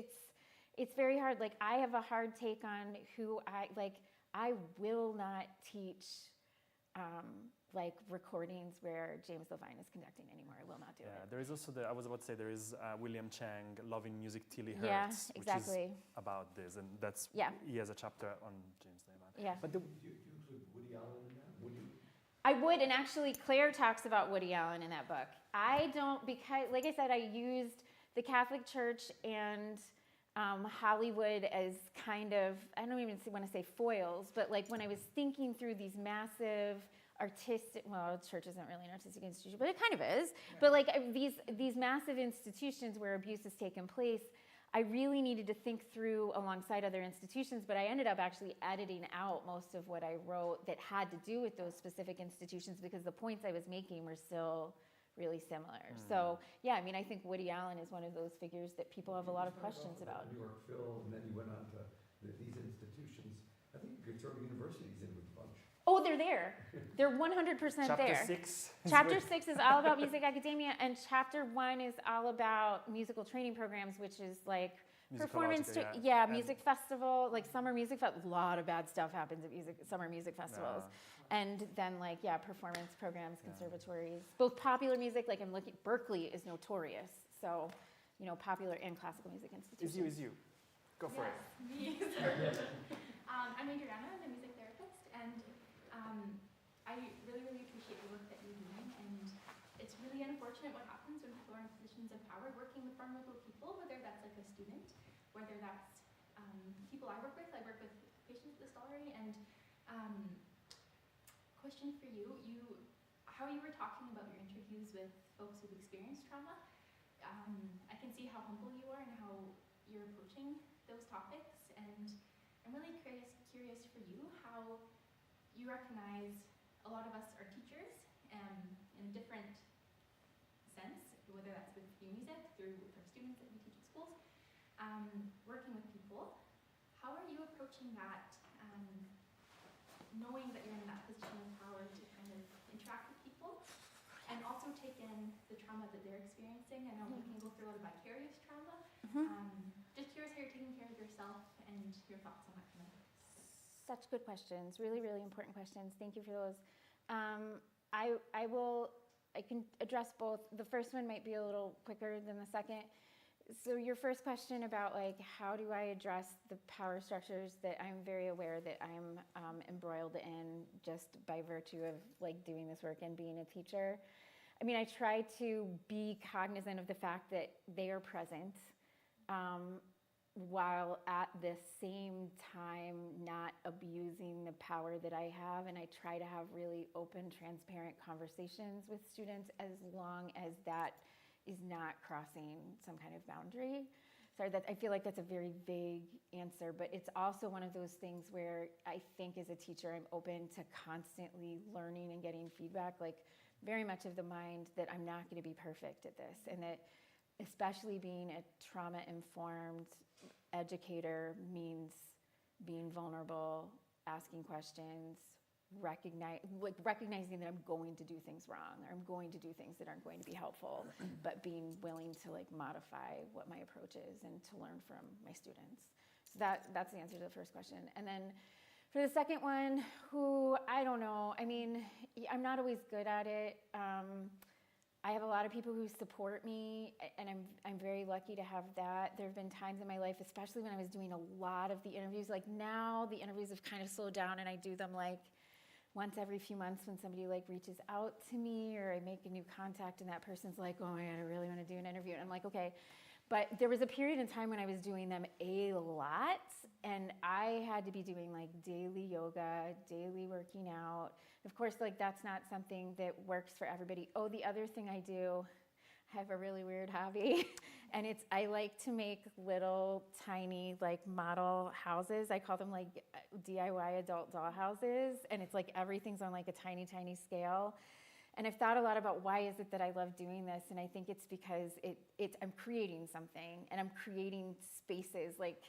it's very hard. Like, I have a hard take on who I will not teach like recordings where James Levine is conducting anymore. I will not do it. There is also I was about to say, there is William Chang, Loving Music Till He Hurts, Yeah, which exactly. is about this, and that's, he has a chapter on James Levine. Yeah. But do you include Woody Allen in that? Would you? I would, and actually Claire talks about Woody Allen in that book. I don't, because like I said, I used the Catholic Church and Hollywood as kind of, I don't even want to say foils, but like when I was thinking through these massive artistic, well, church isn't really an artistic institution, but it kind of is. Right. But like these massive institutions where abuse has taken place, I really needed to think through alongside other institutions, but I ended up actually editing out most of what I wrote that had to do with those specific institutions because the points I was making were still really similar. So yeah, I mean, I think Woody Allen is one of those figures that people have a lot of questions about. New York Phil, and then you went on to these institutions. I think you could throw universities in with a bunch. Oh, they're there. They're 100% Chapter there. 6. Chapter 6 is all about music academia, and chapter 1 is all about musical training programs, which is like performance, music festival, like summer music festival. A lot of bad stuff happens at summer music festivals. And then like, performance programs, conservatories, both popular music, like I'm looking, Berkeley is notorious. So, you know, popular and classical music institutions. Is you. Go for it. Me. I'm Adriana, I'm a music therapist, and I really, really appreciate the work that you're doing, and it's really unfortunate what happens when people are in positions of power working with vulnerable people, whether that's like a student, whether that's people I work with patients with dyslexia, and question for you, how you were talking about your interviews with folks who've experienced trauma, I can see how humble you are and how you're approaching those topics, and I'm really curious for you how you recognize a lot of us are teachers in a different sense, whether that's with music, through with our students that we teach at schools, working with people. How are you approaching that, knowing that you're in that position of power to kind of interact with people and also take in the trauma that they're experiencing? I know we can go through a lot of vicarious trauma. Just curious how you're taking care of yourself and your thoughts on that kind of. Such good questions, really, really important questions. Thank you for those. I can address both. The first one might be a little quicker than the second. So your first question about like, how do I address the power structures that I'm very aware that I'm embroiled in just by virtue of like doing this work and being a teacher. I mean, I try to be cognizant of the fact that they are present, while at the same time not abusing the power that I have, and I try to have really open, transparent conversations with students as long as that is not crossing some kind of boundary. Sorry, I feel like that's a very vague answer, but it's also one of those things where I think as a teacher I'm open to constantly learning and getting feedback, like very much of the mind that I'm not going to be perfect at this, and that especially being a trauma-informed educator means being vulnerable, asking questions, recognizing that I'm going to do things wrong, or I'm going to do things that aren't going to be helpful, but being willing to like modify what my approach is and to learn from my students. So that's the answer to the first question. And then for the second one, I don't know. I mean, I'm not always good at it. I have a lot of people who support me, and I'm very lucky to have that. There have been times in my life, especially when I was doing a lot of the interviews, like now the interviews have kind of slowed down and I do them like once every few months when somebody like reaches out to me or I make a new contact and that person's like, oh my God, I really want to do an interview. And I'm like, okay. But there was a period in time when I was doing them a lot, and I had to be doing like daily yoga, daily working out. Of course, like that's not something that works for everybody. Oh, the other thing I do, I have a really weird hobby, and I like to make little tiny like model houses. I call them like DIY adult doll houses, and it's like everything's on like a tiny, tiny scale. And I've thought a lot about why is it that I love doing this, and I think it's because I'm creating something, and I'm creating spaces, like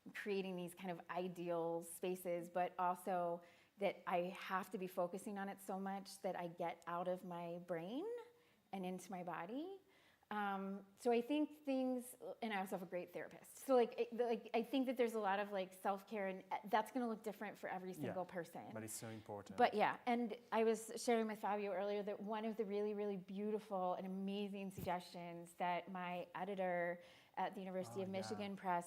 I'm creating these kind of ideal spaces, but also that I have to be focusing on it so much that I get out of my brain and into my body. So I think things, and I also have a great therapist. So I think that there's a lot of like self-care, and that's going to look different for every single person. But it's so important. But yeah, and I was sharing with Fabio earlier that one of the really, really beautiful and amazing suggestions that my editor at the University of Michigan Press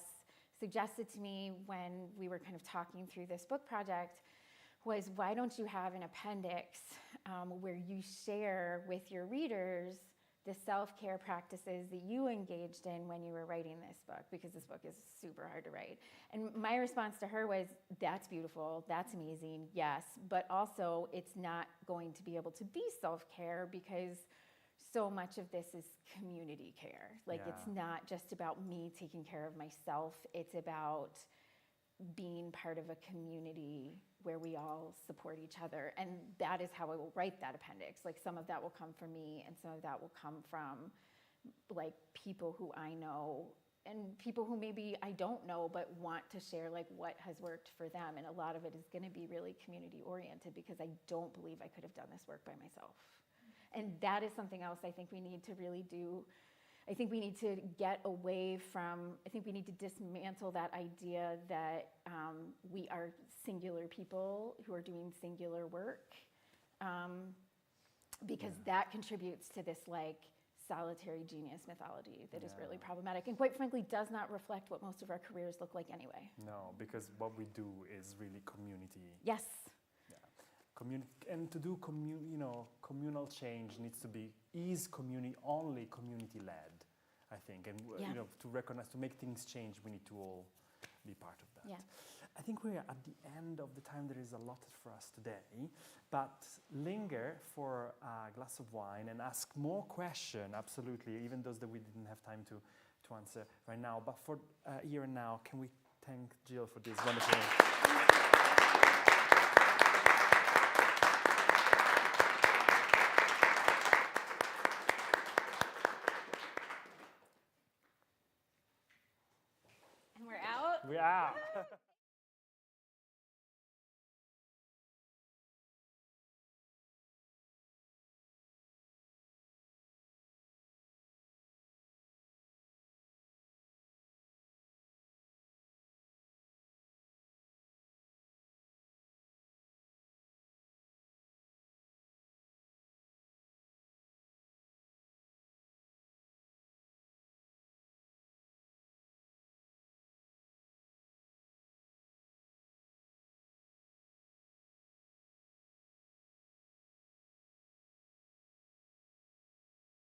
suggested to me when we were kind of talking through this book project was, why don't you have an appendix where you share with your readers the self-care practices that you engaged in when you were writing this book, because this book is super hard to write. And my response to her was, that's beautiful, that's amazing, yes, but also it's not going to be able to be self-care because so much of this is community care. Like, it's not just about me taking care of myself, it's about being part of a community where we all support each other. And that is how I will write that appendix. Like, some of that will come from me, and some of that will come from like people who I know and people who maybe I don't know but want to share like what has worked for them. And a lot of it is going to be really community oriented, because I don't believe I could have done this work by myself. And that is something else I think we need to really do. I think we need to get away from, I think we need to dismantle that idea that we are singular people who are doing singular work, because that contributes to this like solitary genius mythology that is really problematic and quite frankly does not reflect what most of our careers look like anyway. No, because what we do is really community. Yes. And to do communal change needs to be only community led, I think. And to recognize, to make things change, we need to all be part of that. Yeah. I think we're at the end of the time there is allotted for us today, but linger for a glass of wine and ask more questions, absolutely, even those that we didn't have time to answer right now. But for here and now, can we thank Jill for this wonderful... And we're out. We are.